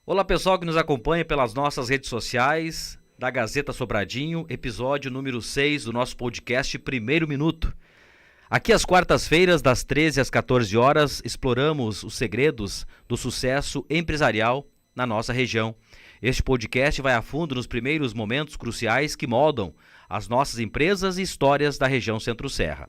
Olá pessoal que nos acompanha pelas nossas redes sociais da Gazeta Sobradinho, episódio número 6 do nosso podcast Primeiro Minuto. Aqui às quartas-feiras, das 13 às 14 horas, exploramos os segredos do sucesso empresarial na nossa região. Este podcast vai a fundo nos primeiros momentos cruciais que moldam as nossas empresas e histórias da região Centro-Serra.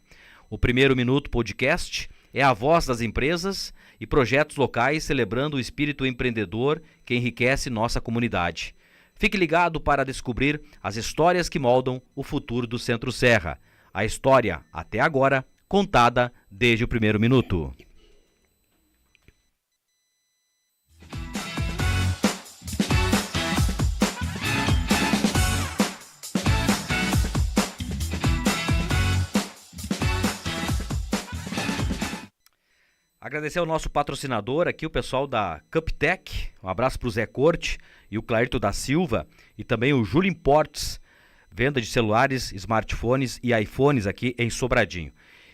O Primeiro Minuto Podcast é a voz das empresas e projetos locais celebrando o espírito empreendedor que enriquece nossa comunidade. Fique ligado para descobrir as histórias que moldam o futuro do Centro-Serra. A história, até agora, contada desde o primeiro minuto. Agradecer ao nosso patrocinador aqui, o pessoal da Cuptec. Um abraço para o Zé Corte e o Clairto da Silva. E também o Júlio Importes, venda de celulares, smartphones e iPhones aqui em Sobradinho.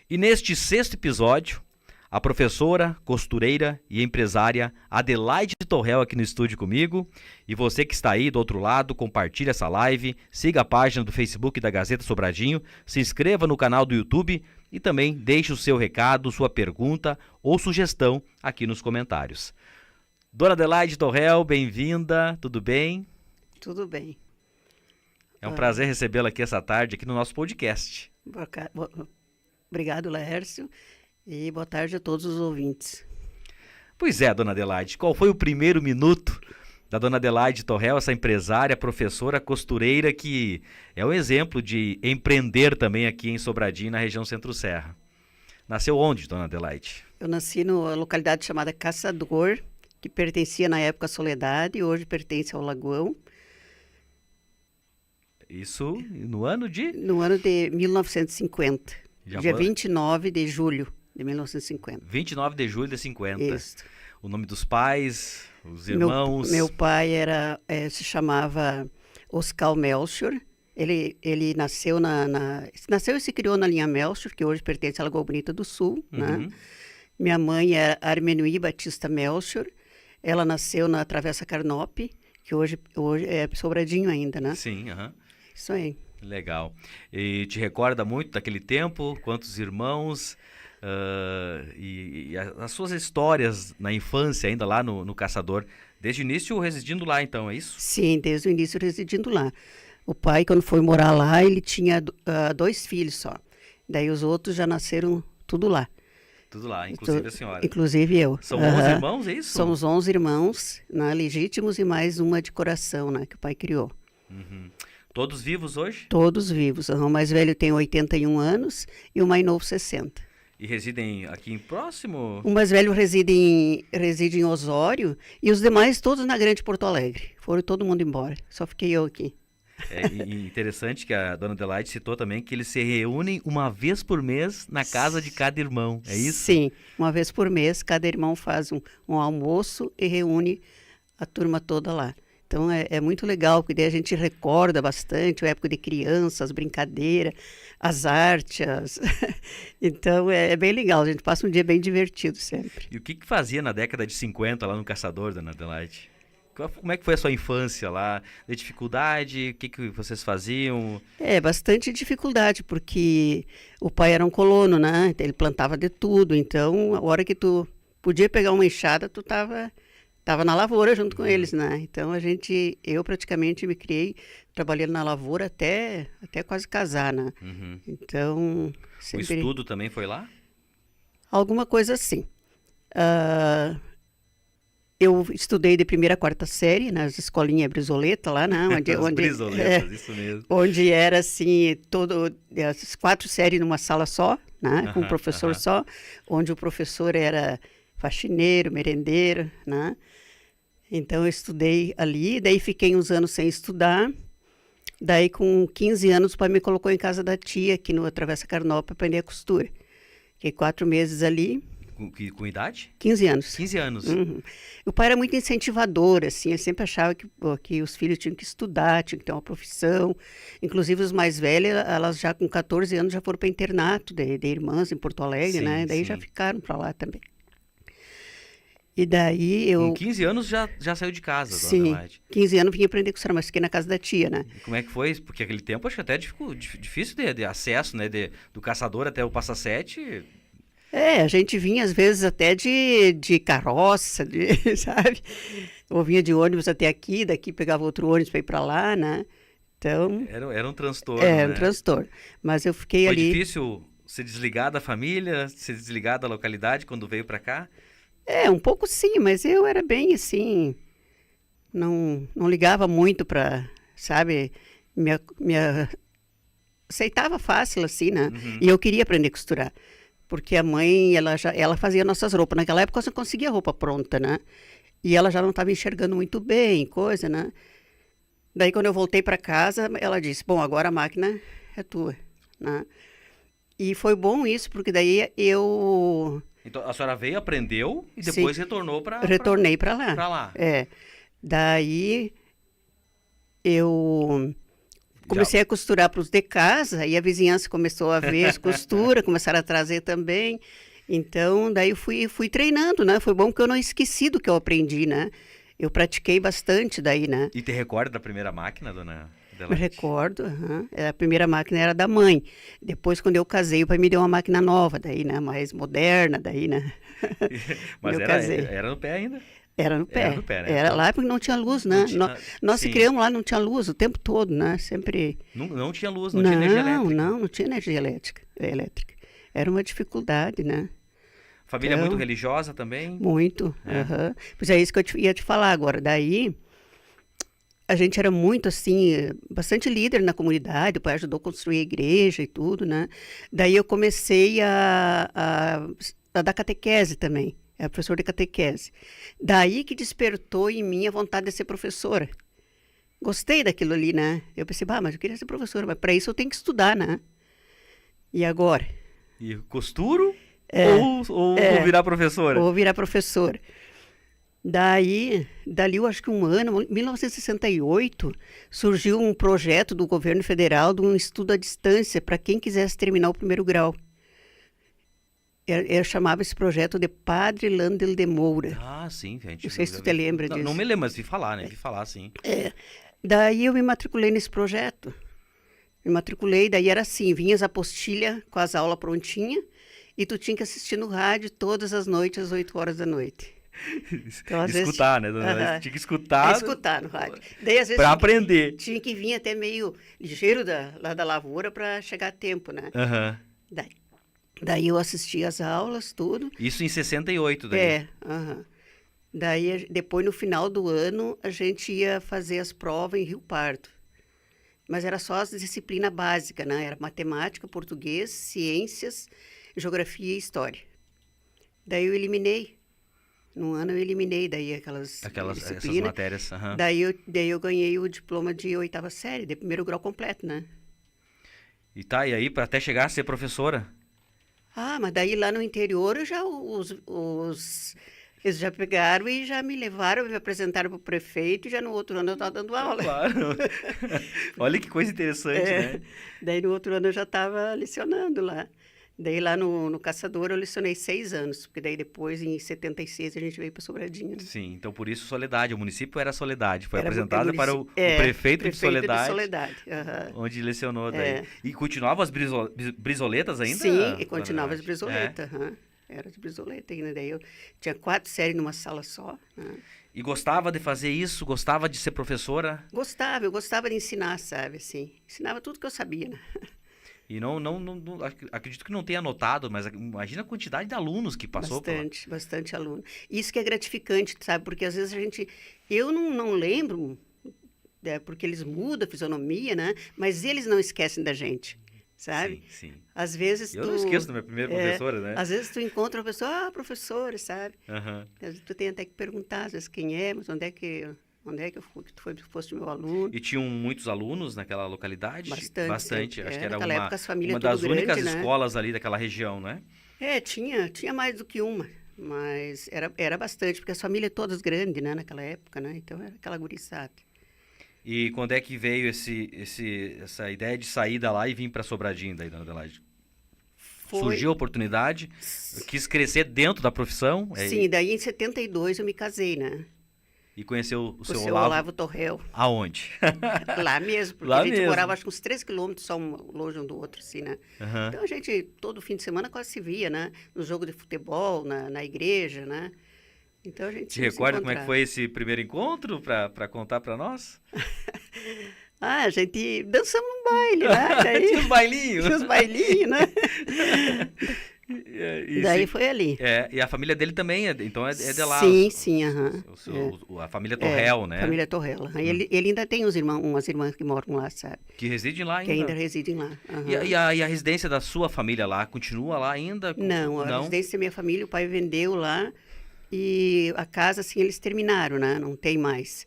E neste sexto episódio, a professora, costureira e empresária Adelaide Torrel aqui no estúdio comigo. E você que está aí do outro lado, compartilhe essa live, siga a página do Facebook da Gazeta Sobradinho, se inscreva no canal do YouTube e também deixe o seu recado, sua pergunta ou sugestão aqui nos comentários. Dona Adelaide Torrel, bem-vinda, tudo bem? Tudo bem. É um prazer recebê-la aqui essa tarde, aqui no nosso podcast. Obrigado, Laércio, e boa tarde a todos os ouvintes. Pois é, Dona Adelaide, qual foi o primeiro minuto da Dona Adelaide Torrel, essa empresária, professora, costureira, que é um exemplo de empreender também aqui em Sobradinho, na região Centro-Serra? Nasceu onde, Dona Adelaide? Eu nasci numa localidade chamada Caçador, que pertencia na época à Soledade e hoje pertence ao Lagoão. Isso no ano de? No ano de 1950, dia foi? 29 de julho de 1950. 29 de julho de 50. Isso. O nome dos pais, os irmãos? Meu pai se chamava Oscar Melchior. Ele nasceu nasceu e se criou na linha Melchior, que hoje pertence à Lagoa Bonita do Sul. Né? Minha mãe é Armenuí Batista Melchior. Ela nasceu na Travessa Carnop, que hoje é Sobradinho ainda, né? Sim, Isso aí. Legal. E te recorda muito daquele tempo? Quantos irmãos? E as suas histórias na infância, ainda lá no Caçador, desde o início residindo lá, então, é isso? Sim, desde o início residindo lá. O pai, quando foi morar lá, ele tinha 2 filhos só. Daí os outros já nasceram tudo lá. Tudo lá, inclusive a senhora. Inclusive eu. São 11 irmãos, é isso? Somos 11 irmãos, né, legítimos, e mais uma de coração, né, que o pai criou. Todos vivos hoje? Todos vivos. O mais velho tem 81 anos e o mais novo 60. E residem aqui em próximo? O mais velho reside em Osório e os demais todos na Grande Porto Alegre. Foram todo mundo embora, só fiquei eu aqui. E interessante que a Dona Adelaide citou também que eles se reúnem uma vez por mês na casa de cada irmão, é isso? Sim, uma vez por mês cada irmão faz um almoço e reúne a turma toda lá. Então é muito legal, porque daí a gente recorda bastante a época de criança, as brincadeiras, as artes. Então é bem legal, a gente passa um dia bem divertido sempre. E o que fazia na década de 50 lá no Caçador, Dona Adelaide? Como é que foi a sua infância lá? De dificuldade? O que vocês faziam? Bastante dificuldade, porque o pai era um colono, né? Ele plantava de tudo, então a hora que tu podia pegar uma enxada, tu tava na lavoura junto com eles, né? Então eu praticamente me criei trabalhando na lavoura até quase casar, né? Então... O estudo também foi lá? Alguma coisa assim. Eu estudei de 1ª a 4ª série nas escolinhas Brizoleta lá, né? Brizoletas, isso mesmo. Onde era assim, as 4 séries numa sala só, né? Com um professor só, onde o professor era faxineiro, merendeiro, né? Então eu estudei ali, daí fiquei uns anos sem estudar. Daí com 15 anos o pai me colocou em casa da tia, aqui no Travessa Carnop, para aprender a costura. Fiquei 4 meses ali. Com idade? 15 anos. 15 anos. O pai era muito incentivador, assim, ele sempre achava que os filhos tinham que estudar, tinham que ter uma profissão. Inclusive, os mais velhos, elas já com 14 anos já foram para internato de irmãs em Porto Alegre, né? Daí já ficaram para lá também. E daí eu... Com 15 anos já saiu de casa, dona Sim, Adelaide. 15 anos vim aprender a costurar, mas fiquei na casa da tia, né? E como é que foi? Porque aquele tempo acho que até ficou difícil de acesso, né? Do caçador até o passa-sete. A gente vinha às vezes até de carroça, sabe? Ou vinha de ônibus até aqui, daqui pegava outro ônibus para ir para lá, né? Então, Era um transtorno, é um né? transtorno. Mas eu fiquei Foi ali... difícil se desligar da família, se desligar da localidade quando veio para cá? Um pouco sim, mas eu era bem assim, não ligava muito para, sabe, me aceitava fácil assim, né? Uhum. E eu queria aprender a costurar, porque a mãe, ela fazia nossas roupas. Naquela época você conseguia roupa pronta, né? E ela já não estava enxergando muito bem, coisa, né? Daí quando eu voltei para casa, ela disse: "Bom, agora a máquina é tua", né? E foi bom isso, porque daí eu Então a senhora veio, aprendeu e sim, depois retornou para retornei para lá. lá. Daí eu comecei a costurar para os de casa e a vizinhança começou a ver as costuras, começaram a trazer também. Então, daí eu fui treinando, né? Foi bom porque eu não esqueci do que eu aprendi, né? Eu pratiquei bastante daí, né? E te recorda da primeira máquina, dona Me Adelaide? recordo, a primeira máquina era da mãe. Depois, quando eu casei, o pai me deu uma máquina nova, daí, né? Mais moderna, daí, né? Mas eu casei. era no pé ainda? Era no pé. Era no pé, né? Era lá porque não tinha luz, né? Nós se sim. criamos lá, não tinha luz o tempo todo, né? Sempre... Não tinha luz, não tinha energia elétrica. Não tinha energia elétrica. Era uma dificuldade, né? Família Então, muito religiosa também? Muito. Pois é isso que eu ia te falar agora. Daí, a gente era muito, assim, bastante líder na comunidade. O pai ajudou a construir a igreja e tudo, né? Daí eu comecei a dar catequese também. Era professor de catequese. Daí que despertou em mim a vontade de ser professora. Gostei daquilo ali, né? Eu pensei, mas eu queria ser professora, mas para isso eu tenho que estudar, né? E agora? E costuro ou vou virar professora? Vou virar professora. Dali eu acho que um ano, 1968, surgiu um projeto do governo federal de um estudo à distância para quem quisesse terminar o primeiro grau. Eu chamava esse projeto de Padre Landel de Moura. Ah, sim, gente. Não sei se tu te lembra disso. Não me lembro, mas vi falar, né? Vi falar, sim. Daí eu me matriculei nesse projeto. Me matriculei, daí era assim, vinha as apostilhas com as aulas prontinhas e tu tinha que assistir no rádio todas as noites, às 8 horas da noite. Então, escutar, né? Tinha que escutar. Escutar no rádio. Daí, às vezes, para aprender. Tinha que vir até meio ligeiro lá da lavoura para chegar a tempo, né? Daí eu assistia as aulas, tudo. Isso em 68, daí? Daí, depois, no final do ano, a gente ia fazer as provas em Rio Pardo. Mas era só as disciplinas básicas, né? Era matemática, português, ciências, geografia e história. Daí eu eliminei. No ano eu eliminei daí aquelas essas matérias. Daí eu ganhei o diploma de 8ª série, de primeiro grau completo, né? E aí, para até chegar a ser professora? Mas daí lá no interior eles já pegaram e já me levaram, me apresentaram para o prefeito e já no outro ano eu estava dando aula. Claro. Olha que coisa interessante, né? Daí no outro ano eu já estava lecionando lá. Daí lá no Caçador eu lecionei 6 anos, porque daí depois, em 76, a gente veio para Sobradinho. Né? Sim, então por isso Soledade, o município era Soledade, foi era apresentada para o prefeito de Soledade, onde lecionou daí. E continuava as brisoletas ainda? Sim, e continuava as brisoletas, era de brisoleta ainda, daí eu tinha 4 séries numa sala só. E gostava de fazer isso? Gostava de ser professora? Eu gostava de ensinar, sabe, assim, ensinava tudo que eu sabia, né? E não, acredito que não tenha notado, mas imagina a quantidade de alunos que passou. Bastante aluno. Isso que é gratificante, sabe? Porque às vezes eu não lembro, porque eles mudam a fisionomia, né? Mas eles não esquecem da gente, sabe? Sim. Às vezes eu não esqueço da minha primeira professora, né? Às vezes tu encontra uma pessoa, professora, sabe? Às vezes tu tem até que perguntar, às vezes, quem é, mas onde é que eu fui, que tu foste meu aluno. E tinham muitos alunos naquela localidade? Bastante. Acho que era uma das únicas grande, escolas ali daquela região, né? Tinha mais do que uma, mas era bastante, porque as famílias todas grandes, né, naquela época, né? Então era aquela guriçada. E quando é que veio essa ideia de sair da lá e vir para Sobradinho, daí, dona Adelaide? Surgiu a oportunidade, quis crescer dentro da profissão. Sim, daí em 72 eu me casei, né? E conheceu o seu seu Olavo Torrel. Aonde? Lá mesmo, porque Lá a gente mesmo. morava acho que uns 3 quilômetros só longe um do outro, assim, né? Uhum. Então a gente, todo fim de semana quase se via, né? No jogo de futebol, na igreja, né? Então a gente Te recorda como é que foi esse primeiro encontro, para contar para nós? A gente dançamos num baile, né? Daí, Tinha os bailinhos. tinha os bailinhos, né? Daí foi ali. E a família dele também, então é de lá. Sim, aham. A família Torrel, né? Família Torrel. Ele ainda tem umas irmãs que moram lá, sabe? Que residem lá ainda. Que ainda residem lá. Aham. E a residência da sua família lá, continua lá ainda? Não, a residência da minha família, o pai vendeu lá e a casa, assim, eles terminaram, né? Não tem mais.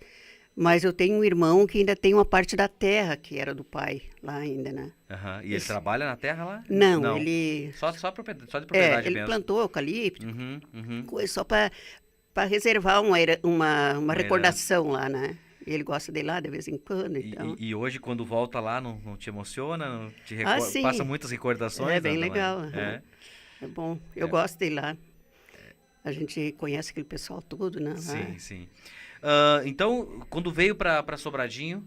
Mas eu tenho um irmão que ainda tem uma parte da terra que era do pai lá ainda, né? Uhum. E ele trabalha na terra lá? Não. Ele... Só de propriedade ele mesmo. plantou eucalipto, Uhum. coisa só para reservar uma recordação lá, né? E ele gosta de ir lá de vez em quando, então... E hoje, quando volta lá, não te emociona? Não te sim. Passa muitas recordações? É bem legal. É bom. Eu gosto de ir lá. A gente conhece aquele pessoal todo, né? Sim. Então, quando veio para Sobradinho,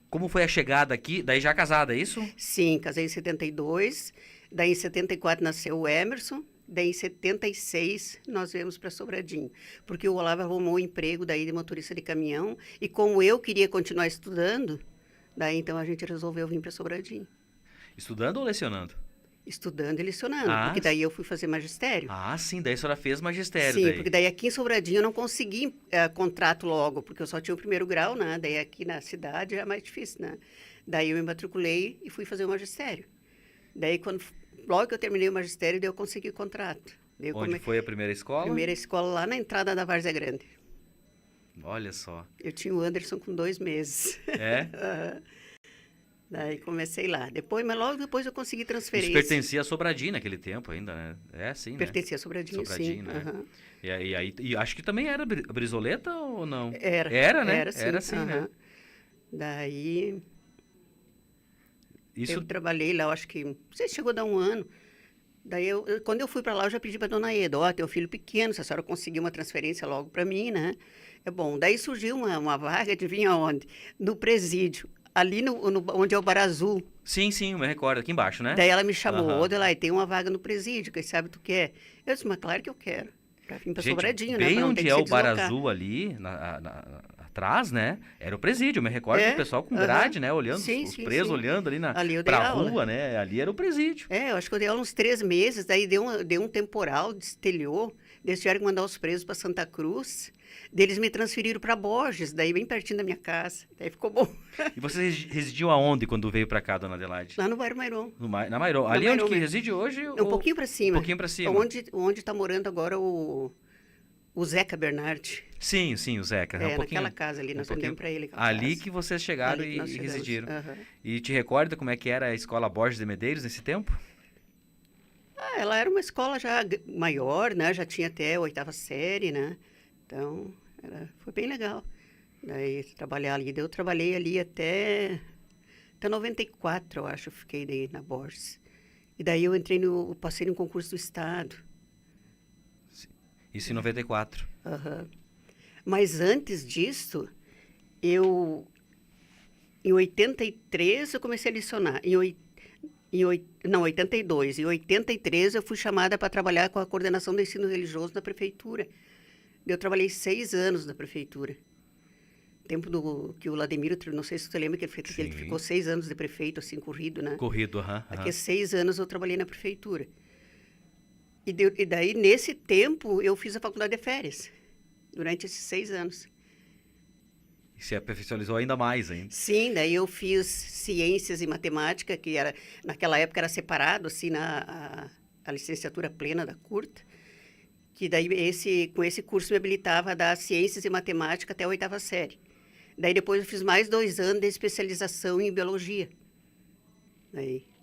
como foi a chegada aqui? Daí já casada, é isso? Sim, casei em 72. Daí em 74 nasceu o Emerson. Daí em 76 nós viemos para Sobradinho. Porque o Olavo arrumou um emprego daí de motorista de caminhão. E como eu queria continuar estudando, daí então a gente resolveu vir para Sobradinho. Estudando ou lecionando? Estudando e lecionando, porque daí eu fui fazer magistério. Sim, daí a senhora fez magistério. Sim, daí. porque daí aqui em Sobradinho eu não consegui contrato logo, porque eu só tinha o primeiro grau, né? Daí aqui na cidade é mais difícil, né? Daí eu me matriculei e fui fazer o magistério. Daí logo que eu terminei o magistério, daí eu consegui o contrato. Onde foi a primeira escola? Primeira escola lá na entrada da Várzea Grande. Olha só. Eu tinha o Anderson com 2 meses. É? Daí comecei lá. Mas logo depois eu consegui transferência. Isso pertencia a Sobradinho naquele tempo ainda, né? Sim, pertencia a Sobradinho, sim. Né? Uhum. E acho que também era Brizoleta ou não? Era, né? Era sim, né? Daí eu trabalhei lá, eu acho que... Não sei se chegou a dar 1 ano. Daí, quando eu fui para lá, eu já pedi para dona Eda, tem um filho pequeno, se a senhora conseguir uma transferência logo para mim, né? É bom. Daí surgiu uma vaga, adivinha onde? No presídio. Ali onde é o Bar Azul. Sim, eu me recordo, aqui embaixo, né? Daí ela me chamou, Adelaide, tem uma vaga no presídio, quem sabe tu quer? Eu disse, mas claro que eu quero. Pra vir pra Sobradinho, né? Bem onde é o Bar Azul ali, atrás, né? Era o presídio, eu me recordo do pessoal com grade, né? Olhando, os presos olhando ali pra rua, né? Ali era o presídio. Eu acho que eu dei aula uns 3 meses, daí deu um temporal, destelhou, eles tiveram que mandar os presos para Santa Cruz. Eles me transferiram para Borges, daí bem pertinho da minha casa. Daí ficou bom. E você residiu aonde quando veio para cá, dona Adelaide? Lá no bairro Mairon. Na Mairon. Ali é onde que reside hoje? Um pouquinho para cima. Um pouquinho para cima. Onde está morando agora o Zeca Bernardi. Sim, o Zeca. Naquela casa ali, nós vendemos para ele. Ali que vocês chegaram e residiram. E te recorda como é que era a escola Borges de Medeiros nesse tempo? Ela era uma escola já maior, né? Já tinha até a 8ª série, né? Então, foi bem legal. Daí, trabalhar ali. Eu trabalhei ali até 94, eu acho, eu fiquei daí na Borges. E daí eu passei no concurso do Estado. Isso em 94. Mas antes disso, em 83 eu comecei a lecionar. Não, 82. Em 83 eu fui chamada para trabalhar com a coordenação do ensino religioso na prefeitura. Eu trabalhei 6 anos na prefeitura. Tempo que o Lademiro, não sei se você lembra, que ele ficou 6 anos de prefeito, assim, corrido, né? Corrido, Aqui 6 anos eu trabalhei na prefeitura. E daí, nesse tempo, eu fiz a faculdade de férias, durante esses 6 anos. E se aperfeiçoou ainda mais, hein? Sim, daí eu fiz ciências e matemática, que naquela época era separado, assim, a licenciatura plena da curta, que daí com esse curso me habilitava a dar ciências e matemática até a 8ª série. Daí depois eu fiz mais 2 anos de especialização em biologia.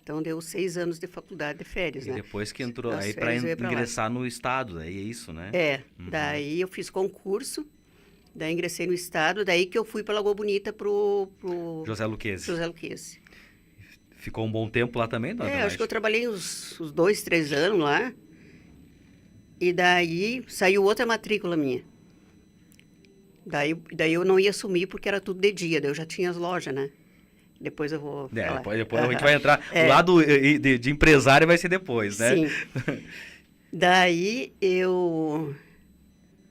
Então deu 6 anos de faculdade de férias, né? E depois que entrou aí para ingressar no Estado, daí é isso, né? Daí eu fiz concurso, daí ingressei no Estado, daí que eu fui para Lagoa Bonita pro José Luquezzi. Ficou um bom tempo lá também, dona Adelaide? Acho que eu trabalhei uns 2, 3 anos lá. E daí saiu outra matrícula minha. Daí eu não ia assumir porque era tudo de dia, daí eu já tinha as lojas, né? Depois eu vou falar. Depois a gente vai entrar. O lado de empresário vai ser depois, né? Sim. Daí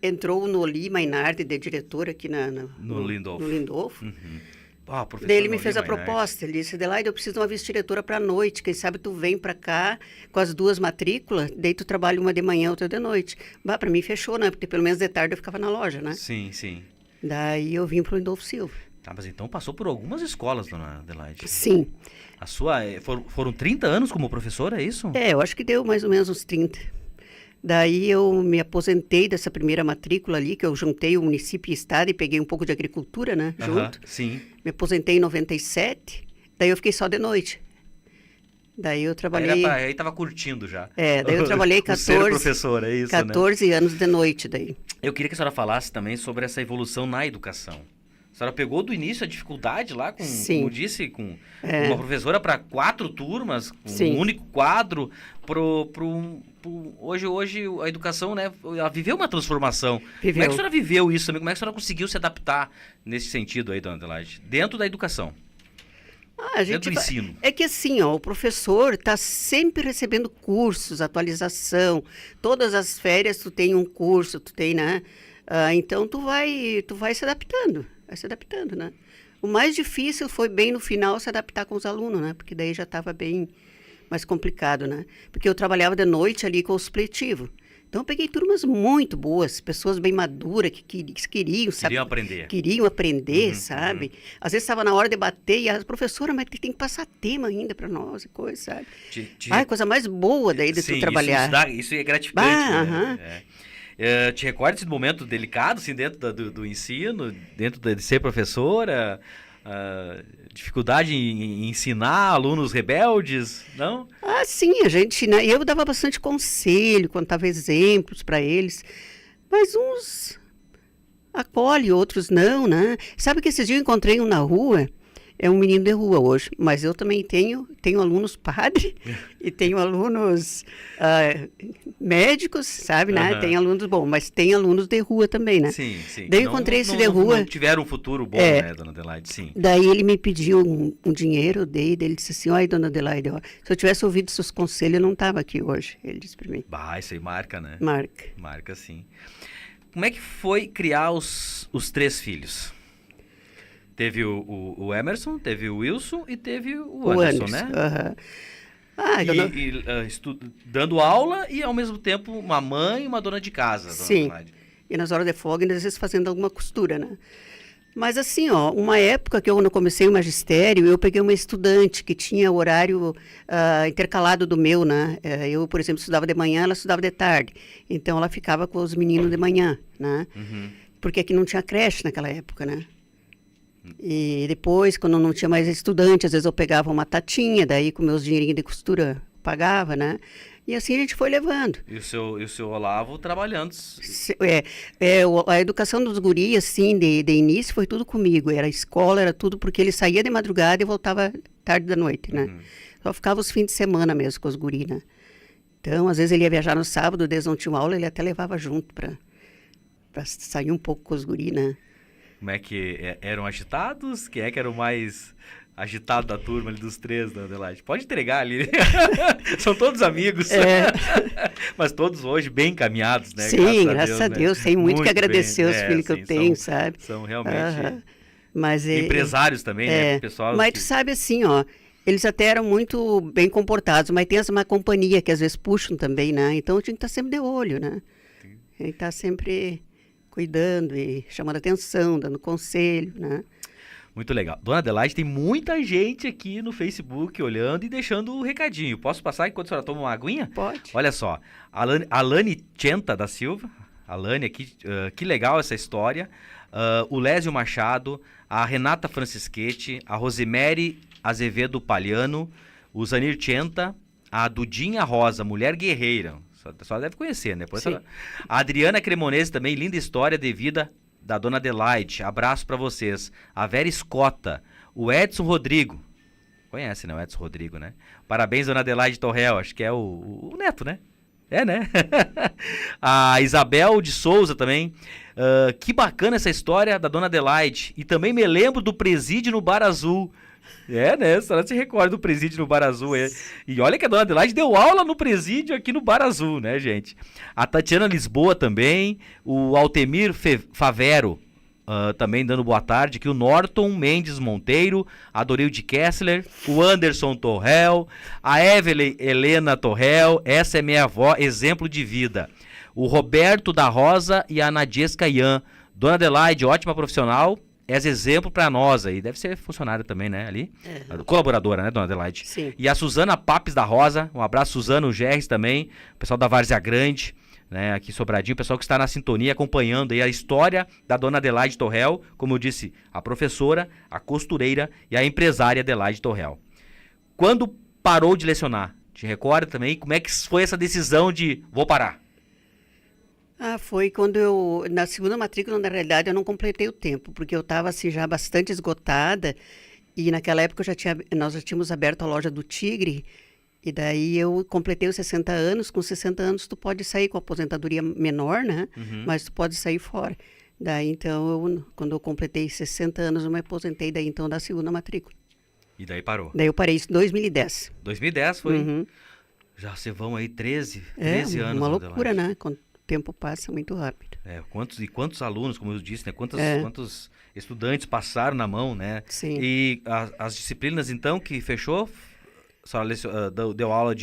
entrou o Noli Mainardi de diretor aqui no Lindolfo. Uhum. Daí ele me fez a proposta, ele disse, Adelaide, eu preciso de uma vice-diretora para a noite, quem sabe tu vem para cá com as 2 matrículas, daí tu trabalha uma de manhã, outra de noite. Para mim fechou, né? Porque pelo menos de tarde eu ficava na loja, né? Sim, sim. Daí eu vim pro Lindolfo Silva. Tá, mas então passou por algumas escolas, dona Adelaide. Sim. A sua, foram 30 anos como professora, é isso? Eu acho que deu mais ou menos uns 30. Daí eu me aposentei dessa primeira matrícula ali, que eu juntei o município e estado e peguei um pouco de agricultura, né, junto. Sim. Me aposentei em 97, daí eu fiquei só de noite. Daí eu trabalhei... Aí tava curtindo já. Daí eu trabalhei 14 anos de noite daí. Eu queria que a senhora falasse também sobre essa evolução na educação. A senhora pegou do início a dificuldade lá, como disse, com uma professora para 4 turmas, com um único quadro, hoje a educação, né, ela viveu uma transformação. Como é que a senhora viveu isso também? Como é que a senhora conseguiu se adaptar nesse sentido aí, dona Adelaide, dentro da educação? Dentro do ensino. É que assim, o professor está sempre recebendo cursos, atualização. Todas as férias tu tem um curso, tu tem, né? Então tu vai se adaptando. Vai se adaptando, né? O mais difícil foi bem no final se adaptar com os alunos, né? Porque daí já estava bem mais complicado, né? Porque eu trabalhava de noite ali com o supletivo. Então eu peguei turmas muito boas, pessoas bem maduras que queriam, sabe? Queriam aprender, sabe? Às vezes estava na hora de bater e a professora, mas tem que passar tema ainda para nós e coisa, sabe? Coisa mais boa daí de tu trabalhar. Isso é gratificante, né? Te recorda esse momento delicado, assim, dentro do ensino, dentro de ser professora, dificuldade em ensinar alunos rebeldes, não? Sim, a gente, né, eu dava bastante conselho, contava exemplos para eles, mas uns acolhe, outros não, né? Sabe que esses dias eu encontrei um na rua, é um menino de rua hoje, mas eu também tenho alunos padre e tenho alunos médicos, sabe, né? Tem alunos bons, mas tem alunos de rua também, né? Sim. Daí eu encontrei esse de rua. Não tiveram um futuro bom, né, dona Adelaide? Sim. Daí ele me pediu um dinheiro, daí ele disse assim, olha, dona Adelaide, se eu tivesse ouvido seus conselhos, eu não estava aqui hoje, ele disse para mim. Isso aí marca, né? Marca, sim. Como é que foi criar os 3 filhos? Teve o Emerson, teve o Wilson e teve o Anderson, né? Dando aula e, ao mesmo tempo, uma mãe e uma dona de casa. Sim, e nas horas de folga, às vezes fazendo alguma costura, né? Mas assim, uma época que eu não comecei o magistério, eu peguei uma estudante que tinha horário intercalado do meu, né? Eu, por exemplo, estudava de manhã, ela estudava de tarde. Então, ela ficava com os meninos de manhã, né? Porque aqui não tinha creche naquela época, né? E depois, quando não tinha mais estudante, às vezes eu pegava uma tatinha, daí com meus dinheirinhos de costura pagava, né? E assim a gente foi levando. E o seu Olavo trabalhando? A educação dos guris, assim, de início, foi tudo comigo. Era escola, era tudo, porque ele saía de madrugada e voltava tarde da noite, né? Só ficava os fins de semana mesmo com os guris, né? Então, às vezes ele ia viajar no sábado, eles não tinham aula, ele até levava junto para sair um pouco com os guris, né? Como é que eram agitados? Quem é que era o mais agitado da turma ali dos 3, da Adelaide? Pode entregar ali. São todos amigos. Mas todos hoje bem encaminhados, né? Sim, graças a Deus. Né? Tem muito que agradecer os filhos que eu tenho, sabe? São realmente empresários também, né? Pessoal mas tu sabe assim, eles até eram muito bem comportados, mas tem essa má companhia que às vezes puxam também, né? Então eu tinha que estar sempre de olho, né? Tem que estar sempre cuidando e chamando atenção, dando conselho, né? Muito legal. Dona Adelaide, tem muita gente aqui no Facebook olhando e deixando o recadinho. Posso passar enquanto a senhora toma uma aguinha? Pode. Olha só, Alane Chenta da Silva, Alane aqui, que legal essa história. O Lésio Machado, a Renata Francischetti, a Rosemary Azevedo Palhano, o Zanir Chenta, a Dudinha Rosa, mulher guerreira. Só deve conhecer, né? A Adriana Cremonese também, linda história de vida da Dona Adelaide. Abraço para vocês. A Vera Escota, o Edson Rodrigo. Conhece, né? O Edson Rodrigo, né? Parabéns, dona Adelaide Torrel. Acho que é o neto, né? É, né? A Isabel de Souza também. Que bacana essa história da dona Adelaide. E também me lembro do presídio no Bar Azul. É, né? A senhora se recorda do presídio no Bar Azul. É. E olha que a dona Adelaide deu aula no presídio aqui no Bar Azul, né, gente? A Tatiana Lisboa também. O Altemir Favero. Também dando boa tarde, aqui o Norton Mendes Monteiro, a Dorilde Kessler, o Anderson Torrel, a Evelyn Helena Torrel, essa é minha avó, exemplo de vida. O Roberto da Rosa e a Nadiesca Ian. Dona Adelaide, ótima profissional, és exemplo para nós aí. Deve ser funcionária também, né, ali? Colaboradora, né, dona Adelaide? Sim. E a Suzana Papes da Rosa, um abraço, Suzana, o Gerres também, o pessoal da Várzea Grande, né, aqui em Sobradinho, o pessoal que está na sintonia acompanhando aí a história da dona Adelaide Torrel, como eu disse, a professora, a costureira e a empresária Adelaide Torrel. Quando parou de lecionar? Te recorda também como é que foi essa decisão de vou parar? Foi quando na segunda matrícula, na realidade, eu não completei o tempo, porque eu estava assim já bastante esgotada e naquela época nós já tínhamos aberto a loja do Tigre. E daí eu completei os 60 anos, com 60 anos tu pode sair com aposentadoria menor, né? Uhum. Mas tu pode sair fora. Daí então, quando eu completei 60 anos, eu me aposentei daí então da segunda matrícula. E daí parou? Daí eu parei isso em 2010. 2010 foi? Uhum. Já se vão aí 13 anos. Uma loucura, né? Quando o tempo passa muito rápido. Quantos alunos, como eu disse, né? Quantos estudantes passaram na mão, né? Sim. E as disciplinas então que fechou? Só deu aula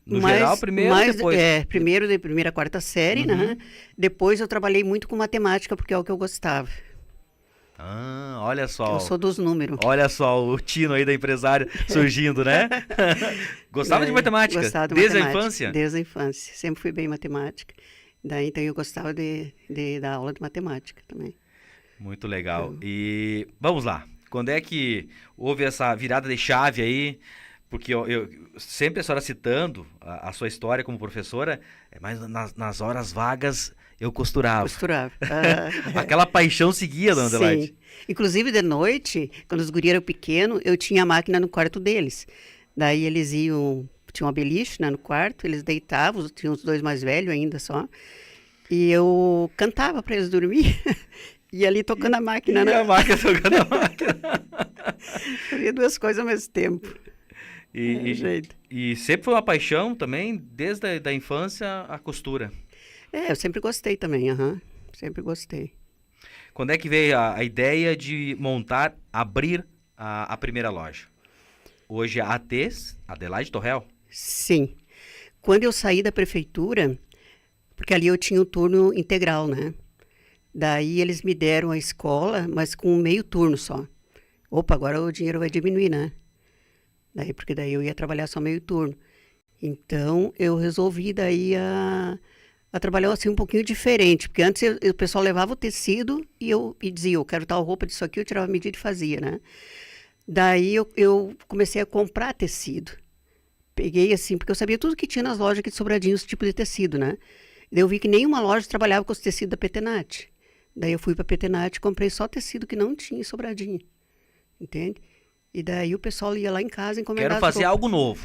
no geral primeiro, depois? Primeiro de primeira a quarta série, né? Depois eu trabalhei muito com matemática, porque é o que eu gostava. Olha só. Eu sou dos números. Olha só o tino aí da empresária surgindo, né? Gostava de matemática? Gostava de desde matemática, a infância? Desde a infância. Sempre fui bem em matemática. Daí, então, eu gostava de dar aula de matemática também. Muito legal. E vamos lá. Quando é que houve essa virada de chave aí? Porque eu sempre a senhora citando a sua história como professora, mas nas horas vagas eu costurava. Costurava. Aquela paixão seguia, dona Adelaide. Sim. Inclusive, de noite, quando os guri eram pequenos, eu tinha a máquina no quarto deles. Daí eles tinha uma beliche, né, no quarto, eles deitavam, tinha os dois mais velhos ainda só, e eu cantava para eles dormir. E ali tocando a máquina, né? E a máquina tocando a máquina. Fazia duas coisas ao mesmo tempo. E sempre foi uma paixão também, desde a infância, a costura. Eu sempre gostei também, sempre gostei. Quando é que veio a ideia de abrir a primeira loja? Hoje a Adelaide Torrel? Sim. Quando eu saí da prefeitura, porque ali eu tinha o turno integral, né? Daí eles me deram a escola, mas com meio turno só. Opa, agora o dinheiro vai diminuir, né? Porque daí eu ia trabalhar só meio turno. Então, eu resolvi daí a trabalhar assim um pouquinho diferente. Porque antes o pessoal levava o tecido e dizia, eu quero tal roupa disso aqui, eu tirava a medida e fazia, né? Daí eu comecei a comprar tecido. Peguei assim, porque eu sabia tudo que tinha nas lojas aqui de Sobradinho, esse tipo de tecido, né? Daí eu vi que nenhuma loja trabalhava com os tecidos da Petenat. Daí eu fui para a Petenat e comprei só tecido que não tinha em Sobradinho. Entende? E daí o pessoal ia lá em casa encomendar. Quero fazer algo novo.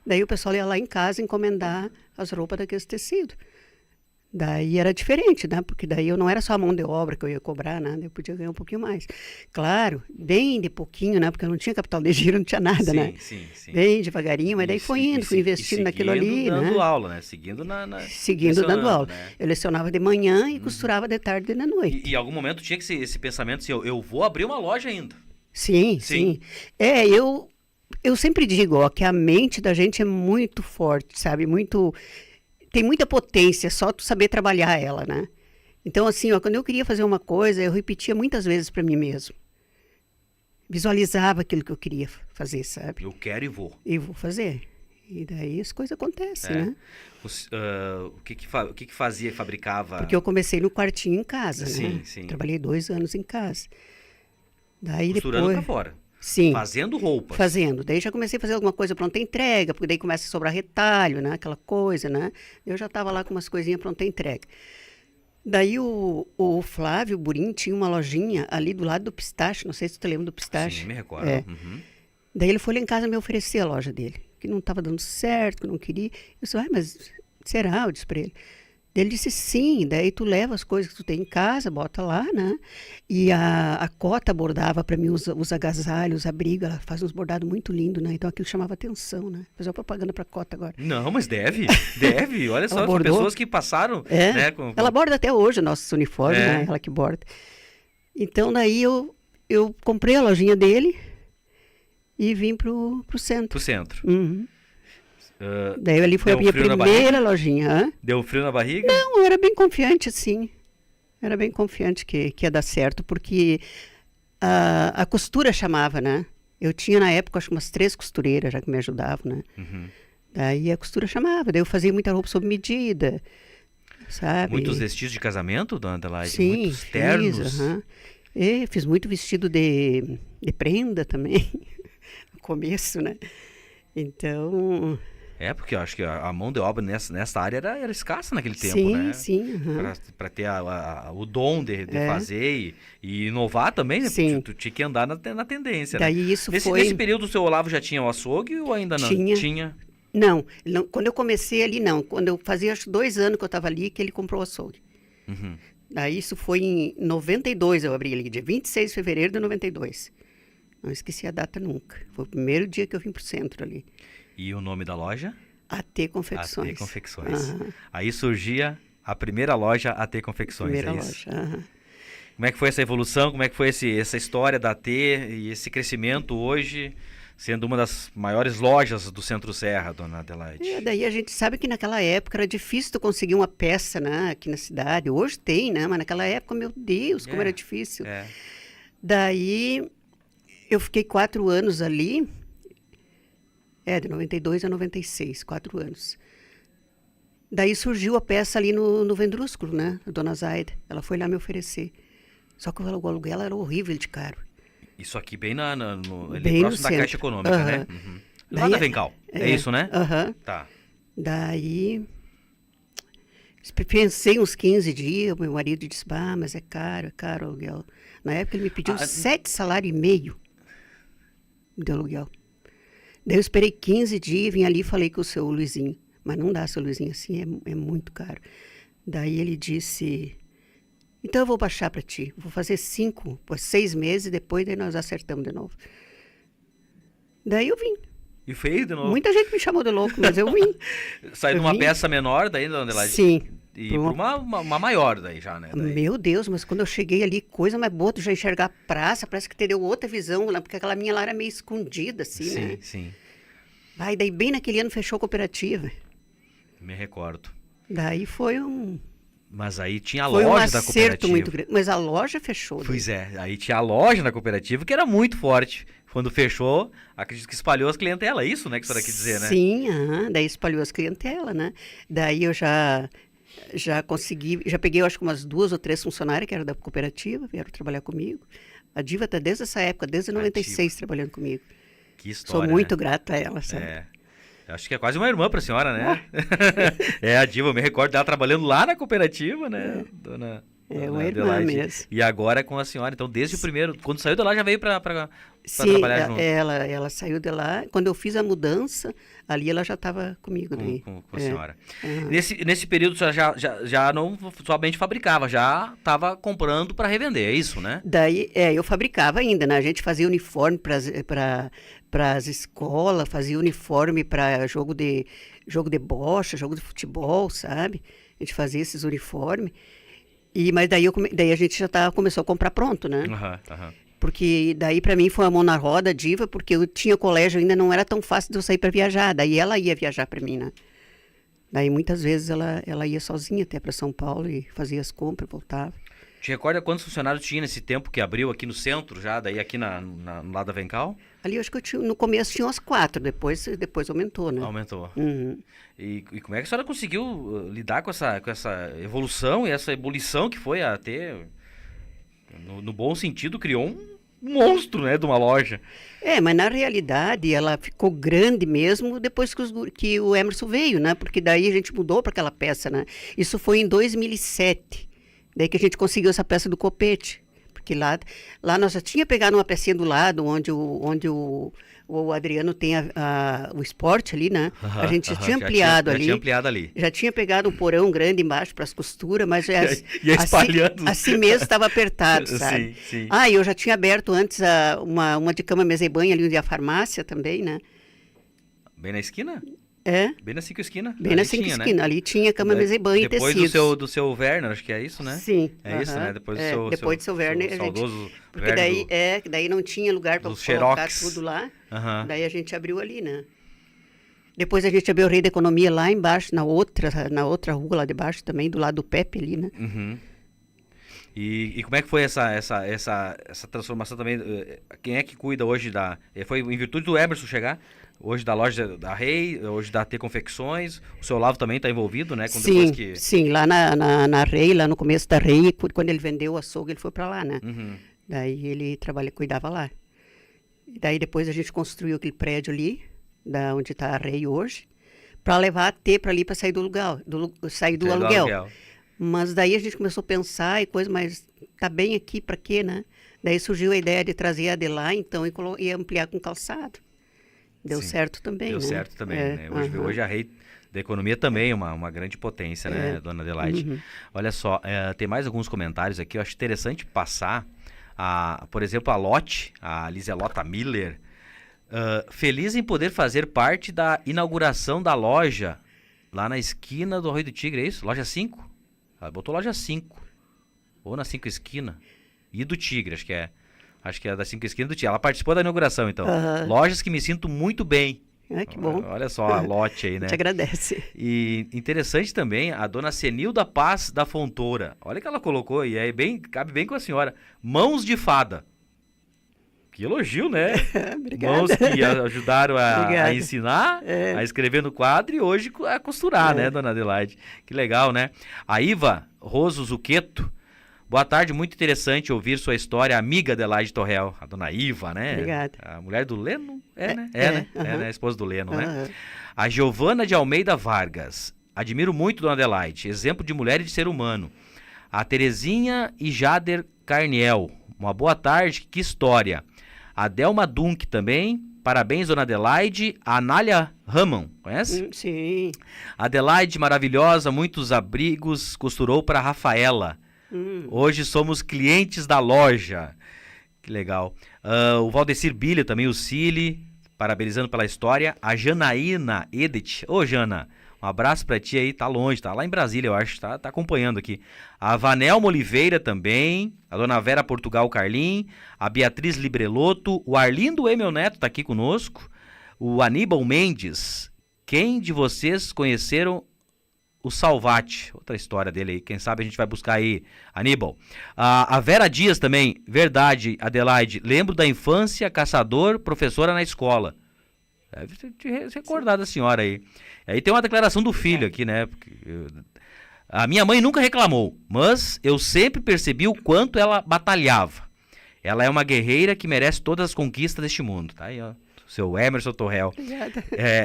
Daí o pessoal ia lá em casa encomendar as roupas daqueles tecidos. Daí era diferente, né? Porque daí eu não era só a mão de obra que eu ia cobrar, né? Eu podia ganhar um pouquinho mais. Claro, bem de pouquinho, né? Porque eu não tinha capital de giro, não tinha nada, né? Sim. Bem devagarinho, mas daí foi indo, fui investindo naquilo ali, né? Dando aula, né? Seguindo dando aula. Né? Eu lecionava de manhã e costurava de tarde e de noite. E em algum momento tinha que esse pensamento assim, eu vou abrir uma loja ainda. Sim. Eu sempre digo, que a mente da gente é muito forte, sabe? Tem muita potência, só tu saber trabalhar ela, né? Então, assim, quando eu queria fazer uma coisa, eu repetia muitas vezes para mim mesmo. Visualizava aquilo que eu queria fazer, sabe? Eu quero e vou. E vou fazer. E daí as coisas acontecem, né? O que fazia, fabricava? Porque eu comecei no quartinho em casa, né? Sim. Trabalhei 2 anos em casa. Daí costurando depois... pra fora. Sim. Fazendo roupas. Fazendo. Daí já comecei a fazer alguma coisa pronta entrega, porque daí começa a sobrar retalho, né? Aquela coisa, né? Eu já estava lá com umas coisinhas pronta entrega. Daí o Flávio Burim tinha uma lojinha ali do lado do Pistache, não sei se tu lembra do Pistache. Sim, me recordo. É. Uhum. Daí ele foi lá em casa me oferecer a loja dele, que não estava dando certo, que não queria. Eu disse, mas será? Eu disse para ele. Daí ele disse, sim, daí tu leva as coisas que tu tem em casa, bota lá, né? E a Cota bordava para mim os agasalhos, os abrigos, ela faz uns bordados muito lindos, né? Então aquilo chamava atenção, né? Fazer uma propaganda para a Cota agora. Não, mas deve. Olha só, são pessoas que passaram, né? Ela borda até hoje nossos uniformes, né? Ela que borda. Então daí eu comprei a lojinha dele e vim pro centro. Pro centro. Uhum. Daí ali foi a minha primeira lojinha. Hã? Deu frio na barriga? Não, eu era bem confiante, sim. Era bem confiante que ia dar certo, porque a costura chamava, né? Eu tinha na época, acho que umas 3 costureiras já que me ajudavam, né? Uhum. Daí a costura chamava, daí eu fazia muita roupa sob medida, sabe? Muitos vestidos de casamento, dona Adelaide? Sim, muitos ternos? Fiz muito vestido de prenda também, no começo, né? Então... Porque eu acho que a mão de obra nessa área era escassa naquele tempo, sim, né? Sim, Para ter o dom de fazer e inovar também, né? Sim. Tu tinha que andar na tendência, daí né? Isso Nesse período o seu Olavo já tinha o açougue ou ainda não? Tinha. Não, quando eu comecei ali não. Quando eu fazia acho 2 anos que eu estava ali que ele comprou o açougue. Uhum. Daí isso foi em 92, eu abri ali, dia 26 de fevereiro de 92. Não esqueci a data nunca. Foi o primeiro dia que eu vim pro centro ali. E o nome da loja? AT Confecções. AT Confecções. Aí surgia a primeira loja AT Confecções, primeira é isso? Loja. Como é que foi essa evolução? Como é que foi essa história da AT e esse crescimento hoje, sendo uma das maiores lojas do Centro-Serra, dona Adelaide? Daí a gente sabe que naquela época era difícil tu conseguir uma peça, né, aqui na cidade. Hoje tem, né? Mas naquela época, meu Deus, como era difícil. Daí eu fiquei 4 anos ali. De 92 a 96, 4 anos. Daí surgiu a peça ali no Vendrúsculo, né? A dona Zaida. Ela foi lá me oferecer. Só que o aluguel era horrível de caro. Isso aqui bem bem próximo da Caixa Econômica, né? Uhum. Lá da Vencal. É isso, né? Tá. Daí, pensei uns 15 dias, meu marido disse, mas é caro o aluguel. Na época ele me pediu 7,5 salários de aluguel. Daí eu esperei 15 dias, vim ali e falei com o seu Luizinho. Mas não dá, seu Luizinho, assim, é muito caro. Daí ele disse, então eu vou baixar para ti. Vou fazer 6 meses, depois daí nós acertamos de novo. Daí eu vim. E fez de novo? Muita gente me chamou de louco, mas eu vim. Saiu de uma peça menor daí, dona Adelaide? Sim. E por uma maior daí já, né? Daí. Meu Deus, mas quando eu cheguei ali, coisa mais boa, tu já enxergar a praça, parece que te deu outra visão, porque aquela minha lá era meio escondida, assim, né? Sim. Daí bem naquele ano fechou a cooperativa. Me recordo. Daí foi Mas aí tinha a loja da cooperativa. Foi um acerto muito grande, mas a loja fechou. Pois aí tinha a loja da cooperativa que era muito forte. Quando fechou, acredito que espalhou as clientelas, é isso, né, que a senhora quer dizer, né? Sim, daí espalhou as clientelas, né? Daí eu já consegui, já peguei, eu acho que umas 2 ou 3 funcionárias que eram da cooperativa, vieram trabalhar comigo. A Diva está desde essa época, desde 96, trabalhando comigo. Que história, sou muito grata a ela, sabe? Acho que é quase uma irmã para a senhora, né? A Diva, eu me recordo dela trabalhando lá na cooperativa, né, dona uma irmã mesmo. E agora com a senhora, então desde o primeiro, quando saiu de lá já veio para Sim, trabalhar junto? ela saiu de lá, quando eu fiz a mudança, ali ela já estava comigo. Com a senhora. Nesse período você já não somente fabricava, já estava comprando para revender, é isso, né? Daí, eu fabricava ainda, né? A gente fazia uniforme para as escolas, fazia uniforme para jogo de bocha, jogo de futebol, sabe? A gente fazia esses uniformes. Mas daí a gente já começou a comprar pronto, né? Porque daí para mim foi a mão na roda, Diva, porque eu tinha colégio ainda, não era tão fácil de eu sair para viajar. Daí ela ia viajar para mim, né? Daí muitas vezes ela ia sozinha até para São Paulo e fazia as compras, voltava. Te recorda quantos funcionários tinha nesse tempo que abriu aqui no centro já, daí aqui no lado da Vencal? Ali eu acho que no começo tinha umas 4, depois aumentou, né? Aumentou. Uhum. E como é que a senhora conseguiu lidar com essa evolução e essa ebulição que foi a ter, no bom sentido, criou um monstro, né, de uma loja? Mas na realidade ela ficou grande mesmo depois que o Emerson veio, né? Porque daí a gente mudou para aquela peça, né? Isso foi em 2007. Daí que a gente conseguiu essa peça do copete. Porque lá nós já tinha pegado uma pecinha do lado, onde o Adriano tem o esporte ali, né? A gente já tinha ampliado ali. Já tinha ampliado ali. Já tinha pegado um porão grande embaixo para as costuras, mas ia espalhando. Assim mesmo estava apertado, sabe? Sim. E eu já tinha aberto antes uma de cama, mesa e banho ali onde é a farmácia também, né? Bem na esquina? É. Bem na 5 esquina. Bem na 5 esquina. Né? Ali tinha cama, mesa e banho e tecidos. Depois do seu Werner, acho que é isso, né? Sim. É isso, né? Depois do seu Werner. Saudoso porque daí não tinha lugar para colocar tudo lá. Daí a gente abriu ali, né? Depois a gente abriu o Rei da Economia lá embaixo, na outra rua lá de baixo também, do lado do Pepe ali, né? Uhum. E como é que foi essa transformação também? Quem é que cuida hoje Foi em virtude do Emerson chegar? Hoje da loja da Rei, hoje da T Confecções, o seu Olavo também está envolvido, né? Sim, lá na Rei, lá no começo da Rei, quando ele vendeu o açougue, ele foi para lá, né? Uhum. Daí ele cuidava lá. Daí depois a gente construiu aquele prédio ali, onde está a Rei hoje, para levar a T para ali, para sair do aluguel. Mas daí a gente começou a pensar mas tá bem aqui, para quê, né? Daí surgiu a ideia de trazer a de lá, então, e ampliar com calçado. Deu certo também, Deu certo também, né? Hoje a Rei da Economia também é uma grande potência, né, dona Adelaide? Uhum. Olha só, tem mais alguns comentários aqui, eu acho interessante passar, por exemplo, a Liselota Miller, feliz em poder fazer parte da inauguração da loja lá na esquina do Arroio do Tigre, é isso? Loja 5? Ela botou loja 5, ou na 5 esquina, e do Tigre, acho que é. Acho que é da 5 esquinas do Tigre. Ela participou da inauguração, então. Lojas que me sinto muito bem. Que bom. Olha só a lote aí, né? Te agradece. E interessante também a dona Senilda Paz da Fontoura. Olha que ela colocou, e cabe bem com a senhora. Mãos de fada. Que elogio, né? Obrigada. Mãos que ajudaram a ensinar, a escrever no quadro e hoje a costurar, né, dona Adelaide? Que legal, né? A Iva Roso Zucchetto. Boa tarde, muito interessante ouvir sua história, amiga Adelaide Torrel, a dona Iva, né? Obrigada. A mulher do Leno, né? É, né? A esposa do Leno, né? A Giovana de Almeida Vargas, admiro muito dona Adelaide, exemplo de mulher e de ser humano. A Terezinha e Jader Carniel, uma boa tarde, que história. A Delma Dunk também, parabéns dona Adelaide. A Anália Raman, conhece? Sim. Adelaide, maravilhosa, muitos abrigos, costurou para Rafaela. Hoje somos clientes da loja. Que legal. O Valdecir Bilha, também o Cili, parabenizando pela história. A Janaína Edith. Ô, Jana, um abraço pra ti aí. Tá longe, tá lá em Brasília, eu acho. Tá acompanhando aqui. A Vanelma Oliveira também. A dona Vera Portugal Carlim. A Beatriz Librelotto. O Arlindo Emel Neto tá aqui conosco. O Aníbal Mendes. Quem de vocês conheceram o Salvati? Outra história dele aí, quem sabe a gente vai buscar aí, Aníbal. A Vera Dias também, verdade, Adelaide, lembro da infância, caçador, professora na escola. Deve te recordar da senhora aí. Aí tem uma declaração do filho aqui, né? A minha mãe nunca reclamou, mas eu sempre percebi o quanto ela batalhava. Ela é uma guerreira que merece todas as conquistas deste mundo. Tá aí, ó. Seu Emerson Torrel. Obrigada.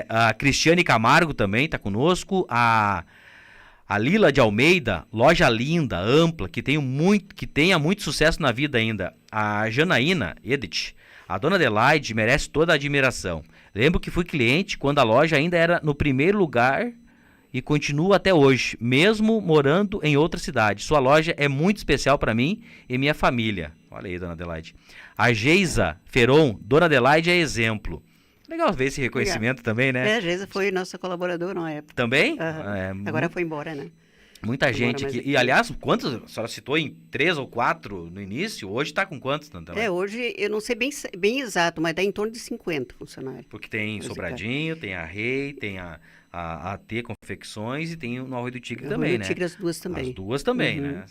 A Cristiane Camargo também está conosco. A Lila de Almeida, loja linda, ampla, que tenha muito sucesso na vida ainda. A Janaína Edith, a dona Adelaide merece toda a admiração. Lembro que fui cliente quando a loja ainda era no primeiro lugar e continua até hoje, mesmo morando em outra cidade. Sua loja é muito especial para mim e minha família. Olha aí, dona Adelaide. A Geisa Feron, dona Adelaide é exemplo. Legal ver esse reconhecimento também, né? A Geisa foi nossa colaboradora na época. Também? Agora foi embora, né? Muita gente aqui. E, aliás, quantos? A senhora citou em 3 ou 4 no início. Hoje está com quantos? Hoje eu não sei bem exato, mas dá em torno de 50 funcionários. Porque tem Sobradinho, tem a Rei, tem a T Confecções e tem o Arroio do Tigre também, né? Tigre, as duas também. As duas também, né?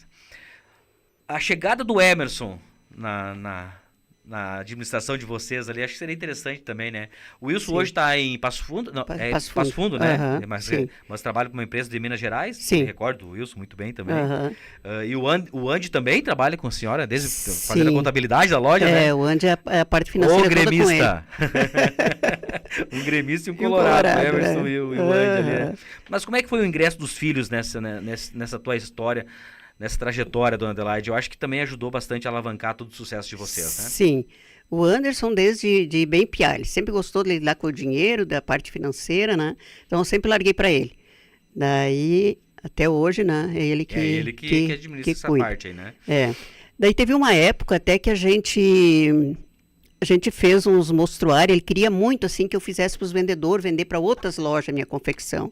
A chegada do Emerson na administração de vocês ali, acho que seria interessante também, né? O Wilson hoje está em Passo Fundo, não, Passo Fundo, né? Mas trabalha para uma empresa de Minas Gerais, sim. Recordo o Wilson muito bem também. E o Andy também trabalha com a senhora, desde fazendo a contabilidade da loja, né? O Andy é a parte financeira toda com ele. Um gremista e um colorado, o Emerson e o Andy ali, né? Mas como é que foi o ingresso dos filhos nessa tua história? nessa trajetória, dona Adelaide, eu acho que também ajudou bastante a alavancar todo o sucesso de vocês, né? Sim. O Anderson, desde de bem piá, ele sempre gostou de lidar com o dinheiro, da parte financeira, né? Então, eu sempre larguei para ele. Daí, até hoje, né? É ele que, É ele que administra essa cuida. parte aí, né? É. Daí teve uma época até que a gente fez uns mostruários, ele queria muito, assim, que eu fizesse para os vendedores, vender para outras lojas a minha confecção,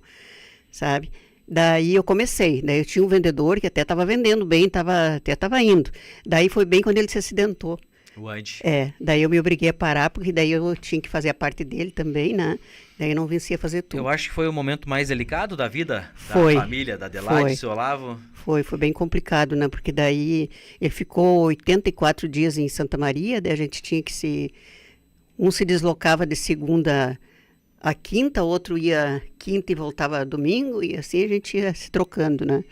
sabe? Daí eu comecei, daí eu tinha um vendedor que até estava vendendo bem, até estava indo. Daí foi bem quando ele se acidentou. O Andy. Daí eu me obriguei a parar, porque daí eu tinha que fazer a parte dele também, né? Daí eu não vencia fazer tudo. Eu acho que foi o momento mais delicado da vida Foi. da família, da Adelaide, Foi. seu Olavo. Foi bem complicado, né? Porque daí ele ficou 84 dias em Santa Maria, daí a gente tinha que um se deslocava de segunda a quinta, outro ia quinta e voltava domingo, e assim a gente ia se trocando, né?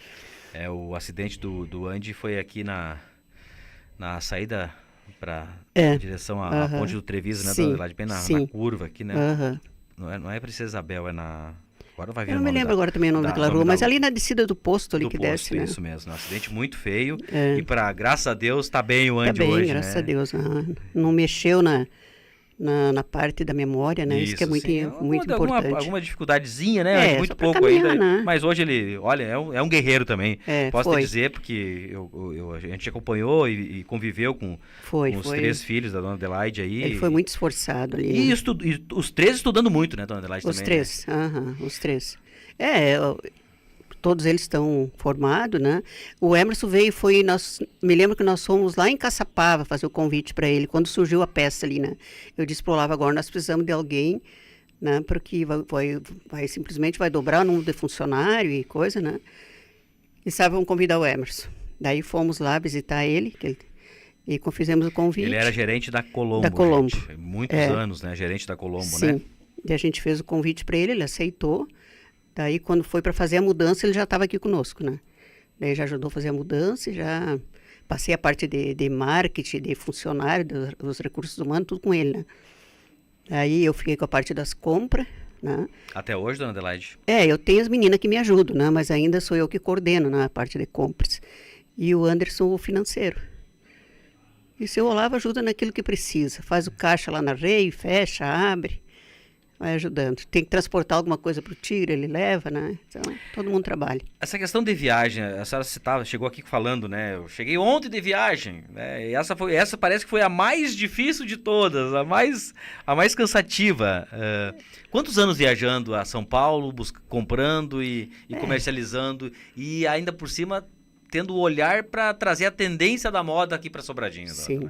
O acidente do Andy foi aqui na saída para direção à Ponte do Treviso, né, dona Adelaide? Bem na curva aqui, né? Não é Princesa Isabel, é na... Agora vai vir Eu o não nome me lembro agora também o nome daquela rua, mas ali na descida do posto ali que desce, né? Isso mesmo, um acidente muito feio. E graças a Deus, tá bem o Andy hoje, graças né? a Deus. Não mexeu na parte da memória, né? Isso que é muito importante. Alguma dificuldadezinha, né? Muito pouco caminhar, ainda. Né? Mas hoje ele, olha, é um guerreiro também. Posso te dizer, porque a gente acompanhou e conviveu com os 3 filhos da dona Adelaide aí. Ele foi muito esforçado ali. E os 3 estudando muito, né, dona Adelaide? Os também, 3, né? Os 3. Todos eles estão formados, né? O Emerson veio, me lembro que nós fomos lá em Caçapava fazer o convite para ele, quando surgiu a peça ali, né? Eu disse pro Olavo, agora nós precisamos de alguém, né? Porque simplesmente vai dobrar o número de funcionário e coisa, né? E sabe, vamos convidar o Emerson. Daí fomos lá visitar ele, e fizemos o convite. Ele era gerente da Colombo. Da Colombo. Gente. Muitos anos, né? Gerente da Colombo, Sim. né? E a gente fez o convite para ele aceitou. Daí, quando foi para fazer a mudança, ele já estava aqui conosco, né? Daí já ajudou a fazer a mudança e já passei a parte de marketing, de funcionário, dos recursos humanos, tudo com ele, né? Daí eu fiquei com a parte das compras, né? Até hoje, dona Adelaide? Eu tenho as meninas que me ajudam, né? Mas ainda sou eu que coordeno, né, a parte de compras. E o Anderson, o financeiro. E o seu Olavo ajuda naquilo que precisa. Faz o caixa lá na Rei, fecha, abre. Vai ajudando. Tem que transportar alguma coisa para o Tigre, ele leva, né? Então, todo mundo trabalha. Essa questão de viagem, a senhora chegou aqui falando, né? Eu cheguei ontem de viagem, né? E essa parece que foi a mais difícil de todas, a mais cansativa. Quantos anos viajando a São Paulo, comprando e comercializando, e ainda por cima tendo o olhar para trazer a tendência da moda aqui para Sobradinho? Sim.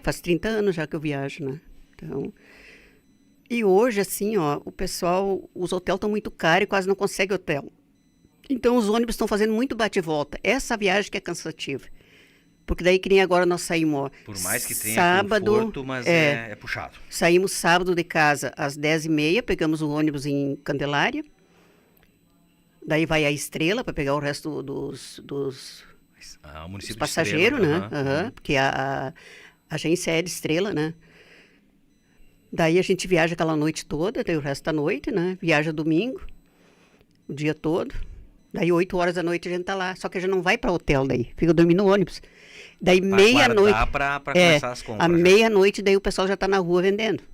Faz 30 anos já que eu viajo, né? Então... E hoje, assim, o pessoal, os hotéis estão muito caros e quase não consegue hotel. Então, os ônibus estão fazendo muito bate e volta. Essa viagem que é cansativa. Porque daí, que nem agora nós saímos, por mais que tenha sábado, conforto, mas é puxado. Saímos sábado de casa às 10h30, pegamos o ônibus em Candelária. Daí vai a Estrela para pegar o resto dos passageiros, né? Porque a agência é de Estrela, né? Daí a gente viaja aquela noite toda, daí o resto da noite, né? Viaja domingo, o dia todo. Daí 8 horas da noite a gente tá lá. Só que a gente não vai para hotel daí, fica dormindo no ônibus. Daí meia-noite... para começar as compras. À meia-noite, daí o pessoal já tá na rua vendendo.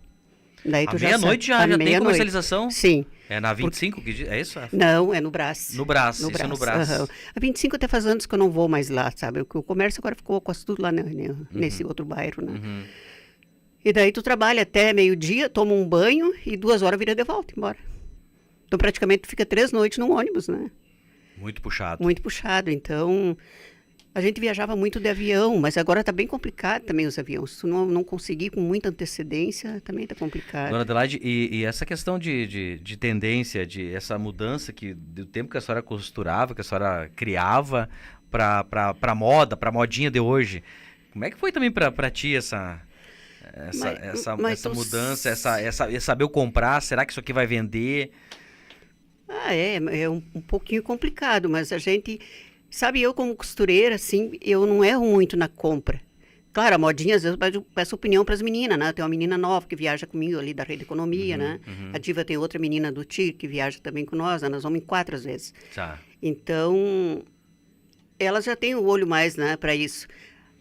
Daí à meia-noite já tem comercialização? Sim. É na 25, é isso? Não, é no Brás. No Brás, isso é no Brás. Uhum. A 25 até faz anos que eu não vou mais lá, sabe? O comércio agora ficou quase tudo lá nesse outro bairro, né? Uhum. E daí tu trabalha até meio-dia, toma um banho e 2 horas vira de volta, embora. Então praticamente tu fica 3 noites num ônibus, né? Muito puxado. Muito puxado. Então, a gente viajava muito de avião, mas agora tá bem complicado também os aviões. Se tu não conseguir com muita antecedência, também tá complicado. Dona Adelaide, e essa questão de tendência, essa mudança do tempo que a senhora costurava, que a senhora criava para moda, para modinha de hoje, como é que foi também para ti essa mudança, saber o comprar? Será que isso aqui vai vender? É um pouquinho complicado, mas a gente... Sabe, eu como costureira, assim, eu não erro muito na compra. Claro, a modinha, às vezes, eu peço opinião para as meninas, né? Tem uma menina nova que viaja comigo ali da Rede Economia, né? Uhum. A Diva tem outra menina do Tigre que viaja também com nós, né? Nós vamos em 4 às vezes. Tá. Então, elas já têm o olho mais, né, para isso.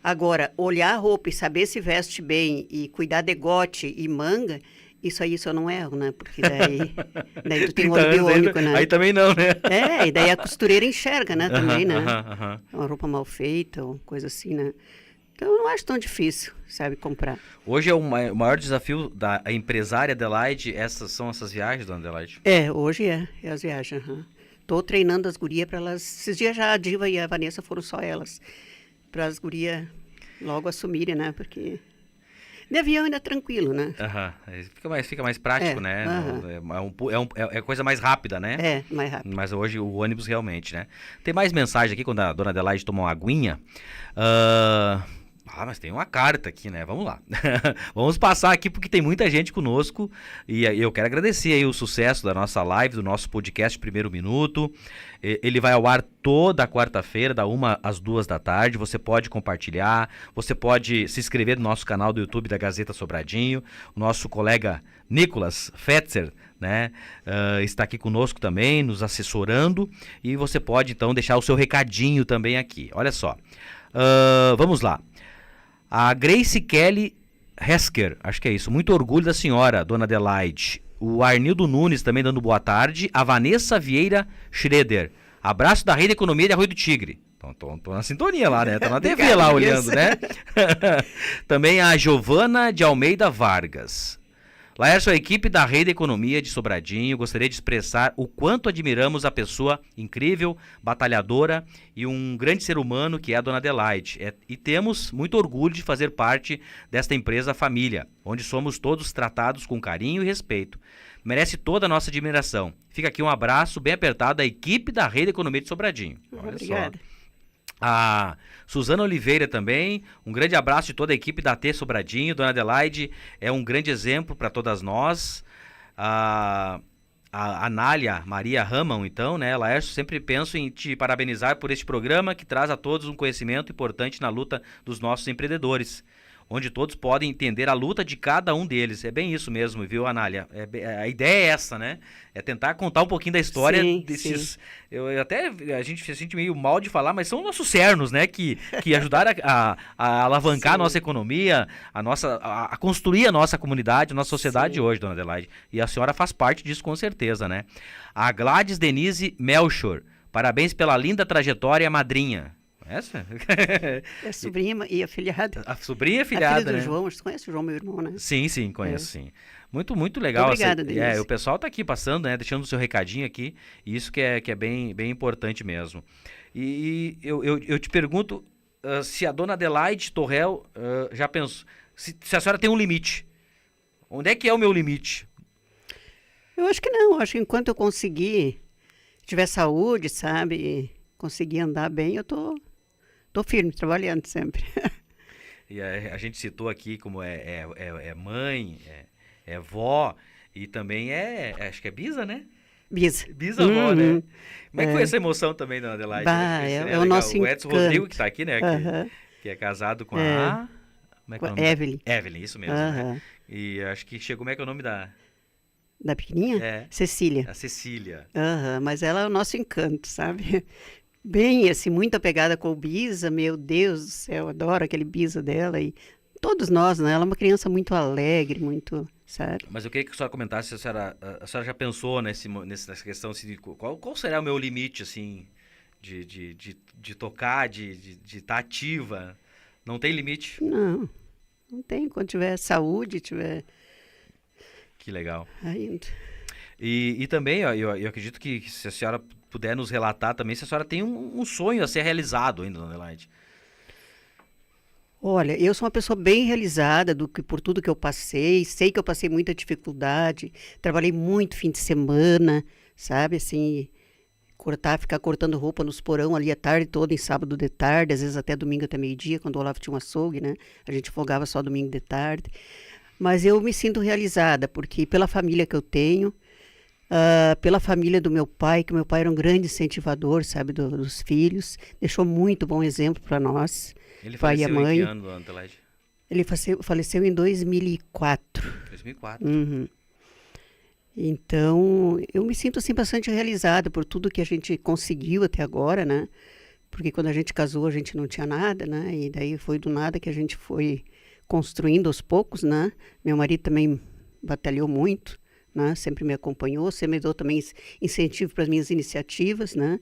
Agora, olhar a roupa e saber se veste bem e cuidar de decote e manga, isso aí eu não erro, né? Porque daí tu tem um olho biônico, né? Aí também não, né? E daí a costureira enxerga, né, também, né? Uma roupa mal feita ou coisa assim, né? Então, eu não acho tão difícil, sabe, comprar. Hoje é o maior desafio da empresária Adelaide, são essas viagens, dona Adelaide? Hoje é as viagens, Tô treinando as gurias para elas... Esses dias já a Diva e a Vanessa foram só elas. Para as gurias logo assumirem, né? Porque de avião ainda é tranquilo, né? Fica mais prático, né? É coisa mais rápida, né? Mais rápido. Mas hoje o ônibus realmente, né? Tem mais mensagem aqui, quando a dona Adelaide tomou uma aguinha. Mas tem uma carta aqui, né? Vamos lá. Vamos passar aqui porque tem muita gente conosco e eu quero agradecer aí o sucesso da nossa live, do nosso podcast Primeiro Minuto. Ele vai ao ar toda quarta-feira, da 1 às 2 da tarde. Você pode compartilhar, você pode se inscrever no nosso canal do YouTube da Gazeta Sobradinho. O nosso colega Nicolas Fetzer, né, está aqui conosco também, nos assessorando. E você pode então deixar o seu recadinho também aqui. Olha só, vamos lá. A Grace Kelly Hesker, acho que é isso. Muito orgulho da senhora, dona Adelaide. O Arnildo Nunes também dando boa tarde. A Vanessa Vieira Schroeder. Abraço da Rede Economia de Arroio do Tigre. Tô na sintonia lá, né? Tô na TV lá olhando, né? Também a Giovana de Almeida Vargas. Laércio, a equipe da Rede Economia de Sobradinho, gostaria de expressar o quanto admiramos a pessoa incrível, batalhadora e um grande ser humano que é a dona Adelaide. E temos muito orgulho de fazer parte desta empresa família, onde somos todos tratados com carinho e respeito. Merece toda a nossa admiração. Fica aqui um abraço bem apertado à equipe da Rede Economia de Sobradinho. Olha Obrigada. Só. A Suzana Oliveira também, um grande abraço de toda a equipe da T Sobradinho. Dona Adelaide é um grande exemplo para todas nós. A Anália Maria Ramon, então, né, Laércio, sempre penso em te parabenizar por este programa que traz a todos um conhecimento importante na luta dos nossos empreendedores, onde todos podem entender a luta de cada um deles. É bem isso mesmo, viu, Anália? A ideia é essa, né? É tentar contar um pouquinho da história desses... Sim. A gente se sente meio mal de falar, mas são nossos cernos, né? Que ajudaram a alavancar a nossa economia, a construir a nossa comunidade, a nossa sociedade hoje, dona Adelaide. E a senhora faz parte disso com certeza, né? A Gladys Denise Melchor. Parabéns pela linda trajetória, madrinha. Essa? É a sobrinha e a filhada. A sobrinha e a filhada, a filha do né? João, você conhece o João, meu irmão, né? Sim, conheço, sim. Muito, muito legal. Obrigada, Denise. O pessoal tá aqui passando, né? Deixando o seu recadinho aqui. E isso que é bem, bem importante mesmo. E eu te pergunto se a dona Adelaide Torrel já pensou... Se a senhora tem um limite. Onde é que é o meu limite? Eu acho que não. Acho que enquanto eu conseguir, tiver saúde, sabe? Conseguir andar bem, eu tô firme, trabalhando sempre. E a gente citou aqui como é mãe, é vó e também acho que é bisa, né? Bisavó, né? Como é que foi essa emoção também, dona Adelaide? É o nosso encanto. O Edson Rodrigo, que está aqui, né? Que é casado com a... Como é que é o nome? Evelyn. Evelyn, isso mesmo. Né? E acho que chegou... Como é que é o nome da... Da pequenininha? Cecília. A Cecília. Mas ela é o nosso encanto, sabe? Bem, assim, muito apegada com o Bisa, meu Deus do céu, adoro aquele Bisa dela e todos nós, né? Ela é uma criança muito alegre, muito, sabe? Mas eu queria que a senhora comentasse, a senhora já pensou nessa questão, assim, qual será o meu limite, assim, de tocar, de estar ativa? Não tem limite? Não tem. Quando tiver saúde, Que legal. Ainda. E também, ó, eu acredito que se a senhora puder nos relatar também, se a senhora tem um sonho a ser realizado ainda, dona Adelaide. Olha, eu sou uma pessoa bem realizada por tudo que eu passei. Sei que eu passei muita dificuldade. Trabalhei muito fim de semana, sabe? Assim, ficar cortando roupa nos porão ali a tarde toda, em sábado de tarde, às vezes até domingo até meio-dia, quando o Olavo tinha um açougue, né? A gente folgava só domingo de tarde. Mas eu me sinto realizada, porque pela família que eu tenho, pela família do meu pai, que meu pai era um grande incentivador, sabe, dos filhos, deixou muito bom exemplo para nós, Ele pai e a faleceu mãe. em que ano, dona Adelaide? Ele faleceu em 2004. 2004. Uhum. Então, eu me sinto assim bastante realizada por tudo que a gente conseguiu até agora, né? porque quando a gente casou a gente não tinha nada, né? E daí foi do nada que a gente foi construindo aos poucos, né? Meu marido também batalhou muito, né? Sempre me acompanhou, sempre me deu também incentivo para as minhas iniciativas, né?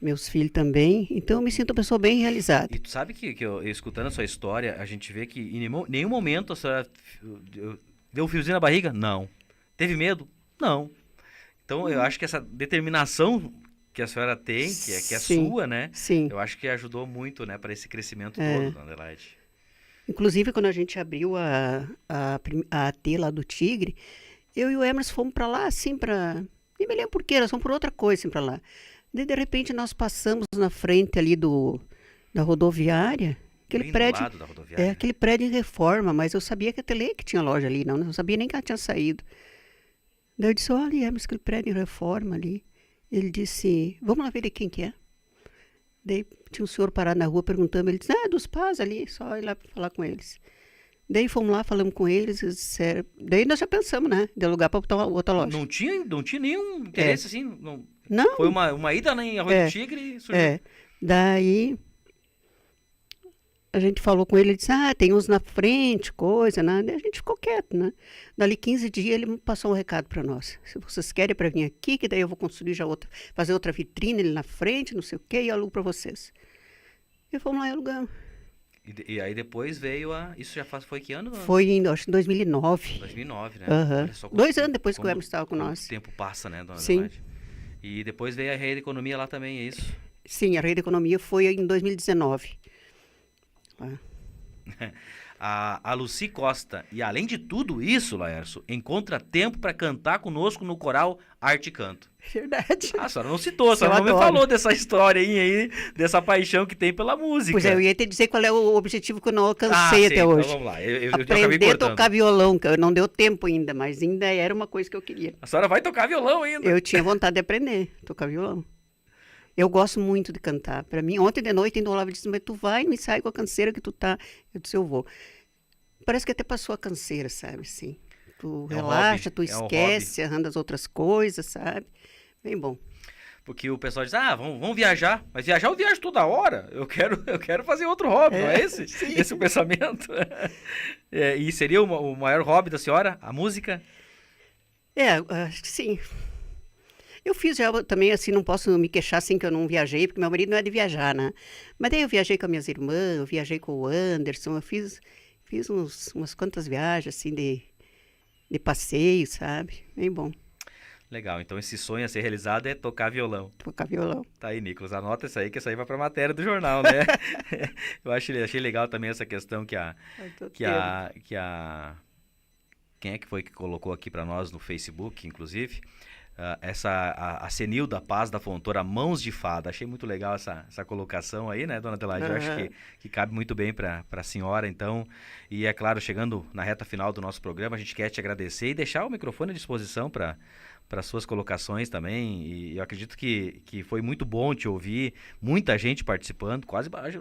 Meus filhos também. Então, eu me sinto uma pessoa bem realizada. E tu sabe que eu escutando a sua história, a gente vê que em nenhum momento a senhora deu um fiozinho na barriga? Não. Teve medo? Não. Então, eu acho que essa determinação que a senhora tem, que é Sim, sua, né? sim. Eu acho que ajudou muito, né, para esse crescimento todo, dona Adelaide. Inclusive, quando a gente abriu a AT lá do Tigre, eu e o Emerson fomos para lá, assim, para... Nem me lembro por quê, nós fomos por outra coisa, assim, para lá. Daí, de repente, nós passamos na frente ali da rodoviária, aquele Bem do prédio... lado da rodoviária. aquele prédio em reforma, mas eu sabia que a Tele que tinha loja ali, não sabia nem que ela tinha saído. Daí eu disse, olha, Emerson, aquele prédio em reforma ali. Ele disse, vamos lá ver de quem que é. Daí tinha um senhor parado na rua perguntando, ele disse, é dos pais ali, só ir lá falar com eles. Daí fomos lá, falamos com eles, eles disseram... Daí nós já pensamos, né, de alugar para outra loja. Não tinha nenhum interesse, assim? Não. Foi uma ida em Arroio do Tigre e surgiu. Daí a gente falou com ele, ele disse, tem uns na frente, coisa, né? Daí a gente ficou quieto, né? Dali 15 dias ele me passou um recado para nós. Se vocês querem para vir aqui, que daí eu vou construir fazer outra vitrine ali na frente, não sei o quê, e alugo para vocês. E fomos lá e alugamos. E aí depois veio Isso já foi que ano? Foi, acho que em 2009. 2009, né? Uhum. Olha só 2 anos depois que o Emerson estava com nós. O tempo passa, né, dona Sim. Adelaide? E depois veio a Rede Economia lá também, é isso? Sim, a Rede Economia foi em 2019. A Lucy Costa, e além de tudo isso, Laércio, encontra tempo para cantar conosco no coral Arte e Canto. Verdade. A senhora não citou, a senhora não me falou dessa história aí, dessa paixão que tem pela música. Pois é, eu ia te dizer qual é o objetivo que eu não alcancei até hoje. Então vamos lá, eu aprender a tocar violão, que não deu tempo ainda, mas ainda era uma coisa que eu queria. A senhora vai tocar violão ainda? Eu tinha vontade de aprender a tocar violão. Eu gosto muito de cantar. Para mim, ontem de noite, ainda o Olavo disse, mas tu vai no ensaio com a canseira que tu tá. Eu disse, eu vou. Parece que até passou a canseira, sabe, assim. Tu relaxa, tu esquece, arranda as outras coisas, sabe? Bem bom. Porque o pessoal diz, vamos viajar. Mas viajar eu viajo toda hora. Eu quero fazer outro hobby, não é esse? Esse é o pensamento. E seria o maior hobby da senhora? A música? Acho que sim. Eu fiz já também, assim, não posso me queixar assim que eu não viajei, porque meu marido não é de viajar, né? Mas daí eu viajei com as minhas irmãs, eu viajei com o Anderson, eu fiz umas quantas viagens, assim, de passeio, sabe? Bem bom. Legal, então esse sonho a ser realizado é tocar violão. Tocar violão. Tá aí, Nicolas, anota isso aí, que isso aí vai pra matéria do jornal, né? Eu achei legal também essa questão quem é que foi que colocou aqui pra nós no Facebook, inclusive? A Senil da Paz da Fontoura, Mãos de Fada. Achei muito legal essa colocação aí, né, dona Adelaide? Eu acho que cabe muito bem para a senhora, então. E é claro, chegando na reta final do nosso programa, a gente quer te agradecer e deixar o microfone à disposição para suas colocações também. E eu acredito que foi muito bom te ouvir, muita gente participando,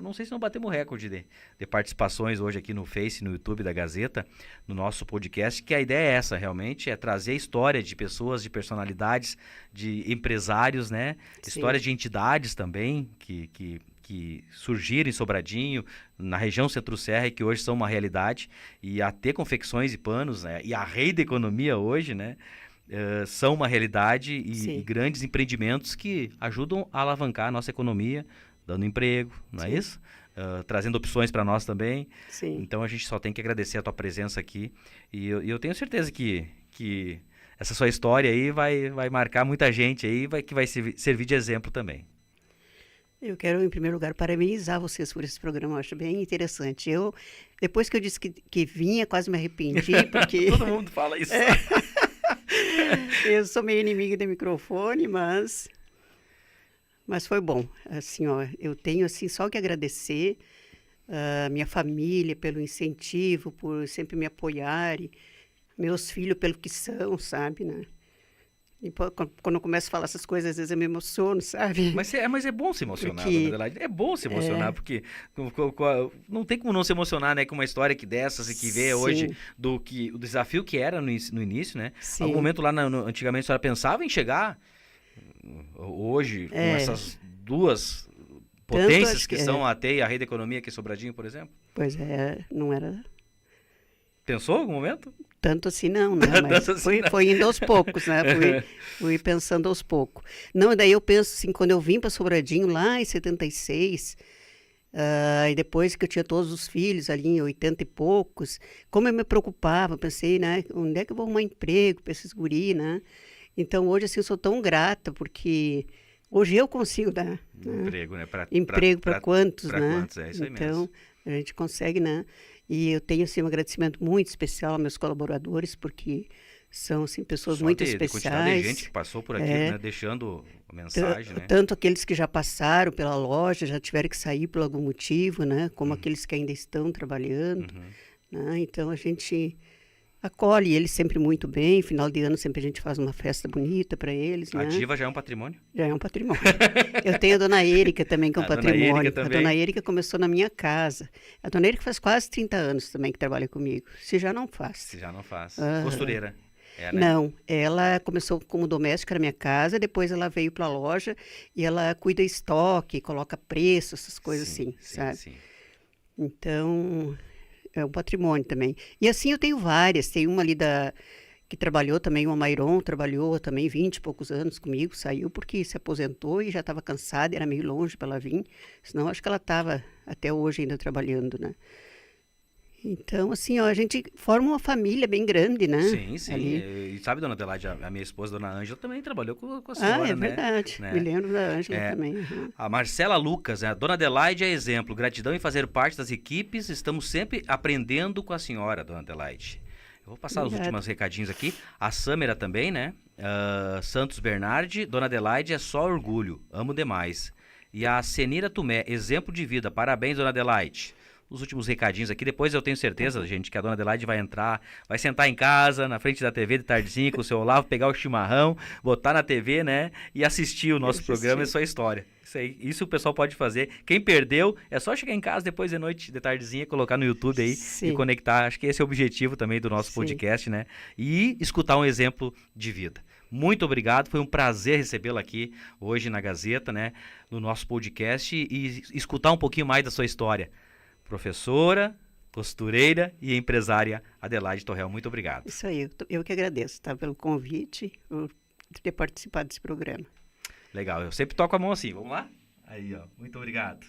não sei se não batemos recorde de participações hoje aqui no Face, no YouTube da Gazeta, no nosso podcast, que a ideia é essa, realmente, é trazer a história de pessoas, de personalidades, de empresários, né? Sim. Histórias de entidades também, que surgiram em Sobradinho, na região Centro-Serra, e que hoje são uma realidade, e a AT Confecções e Panos, né? E a Rede Economia hoje, né? São uma realidade e grandes empreendimentos que ajudam a alavancar a nossa economia, dando emprego, não é isso? Trazendo opções para nós também. Sim. Então a gente só tem que agradecer a tua presença aqui, e eu tenho certeza que essa sua história aí vai marcar muita gente aí, que vai servir de exemplo também. Eu quero, em primeiro lugar, parabenizar vocês por esse programa, eu acho bem interessante. Depois que eu disse que vinha, quase me arrependi, porque... Todo mundo fala isso. Eu sou meio inimiga do microfone, mas foi bom. Assim, eu tenho assim, só que agradecer a minha família pelo incentivo, por sempre me apoiarem, meus filhos pelo que são, sabe, né? E quando eu começo a falar essas coisas, às vezes eu me emociono, sabe? Mas é bom se emocionar, dona Adelaide. É bom se emocionar, porque não tem como não se emocionar, né, com uma história dessas e que vê hoje o desafio que era no início, né? Sim. Algum momento lá, antigamente, a senhora pensava em chegar hoje com essas duas Potências que são a TEI e a Rede Economia aqui em Sobradinho, por exemplo? Pois é, não era... Pensou em algum momento? Tanto assim não, né? Mas foi indo aos poucos, né? Fui pensando aos poucos. Não, daí eu penso assim, quando eu vim para Sobradinho lá em 76, e depois que eu tinha todos os filhos ali em 80 e poucos, como eu me preocupava, pensei, né? Onde é que eu vou arrumar emprego para esses guri, né? Então hoje assim eu sou tão grata porque hoje eu consigo dar emprego, né? Emprego para quantos, né? Quantos, é isso aí então mesmo. a gente consegue, né? E eu tenho assim um agradecimento muito especial aos meus colaboradores porque são assim pessoas muito especiais. Quantidade de gente que passou por aqui, né? Deixando mensagem, né? Tanto aqueles que já passaram pela loja, já tiveram que sair por algum motivo, né? Como aqueles que ainda estão trabalhando, né? Então a gente acolhe eles sempre muito bem. Final de ano sempre a gente faz uma festa bonita para eles, A né? Diva já é um patrimônio? Já é um patrimônio. Eu tenho a Dona Érica também, que é um patrimônio. A Dona Érica começou na minha casa. A Dona Érica faz quase 30 anos também que trabalha comigo. Se já não faz. Se já não faz. Aham. Costureira. É, né? Não, ela começou como doméstica na minha casa, depois ela veio para a loja e ela cuida estoque, coloca preço, essas coisas assim, sabe? Sim. Então, é um patrimônio também. E assim eu tenho várias. Tem uma ali que trabalhou também, uma Mairon, trabalhou também 20 e poucos anos comigo, saiu porque se aposentou e já estava cansada, era meio longe para ela vir. Senão acho que ela estava até hoje ainda trabalhando, né? Então, assim, ó, a gente forma uma família bem grande, né? Sim. Ali. E sabe, Dona Adelaide, a minha esposa, Dona Ângela, também trabalhou com a senhora, É verdade. né? Me lembro da Ângela também. A Marcela Lucas, a Dona Adelaide é exemplo. Gratidão em fazer parte das equipes. Estamos sempre aprendendo com a senhora, Dona Adelaide. Eu vou passar os últimos recadinhos aqui. A Sâmera também, né? Santos Bernardi, Dona Adelaide é só orgulho. Amo demais. E a Senira Tumé, exemplo de vida. Parabéns, Dona Adelaide. Os últimos recadinhos aqui. Depois eu tenho certeza, gente, que a Dona Adelaide vai entrar, vai sentar em casa, na frente da TV de tardezinha, com o seu Olavo, pegar o chimarrão, botar na TV, né? E assistir o nosso programa e sua história. Isso o pessoal pode fazer. Quem perdeu, é só chegar em casa depois de noite, de tardezinha, colocar no YouTube aí e conectar. Acho que esse é o objetivo também do nosso podcast, né? E escutar um exemplo de vida. Muito obrigado, foi um prazer recebê-la aqui hoje na Gazeta, né? No nosso podcast e escutar um pouquinho mais da sua história. Professora, costureira e empresária Adelaide Torrel, muito obrigado. Isso aí, eu que agradeço, tá, pelo convite, por ter participado desse programa. Legal, eu sempre toco a mão assim, vamos lá? Aí, ó, muito obrigado.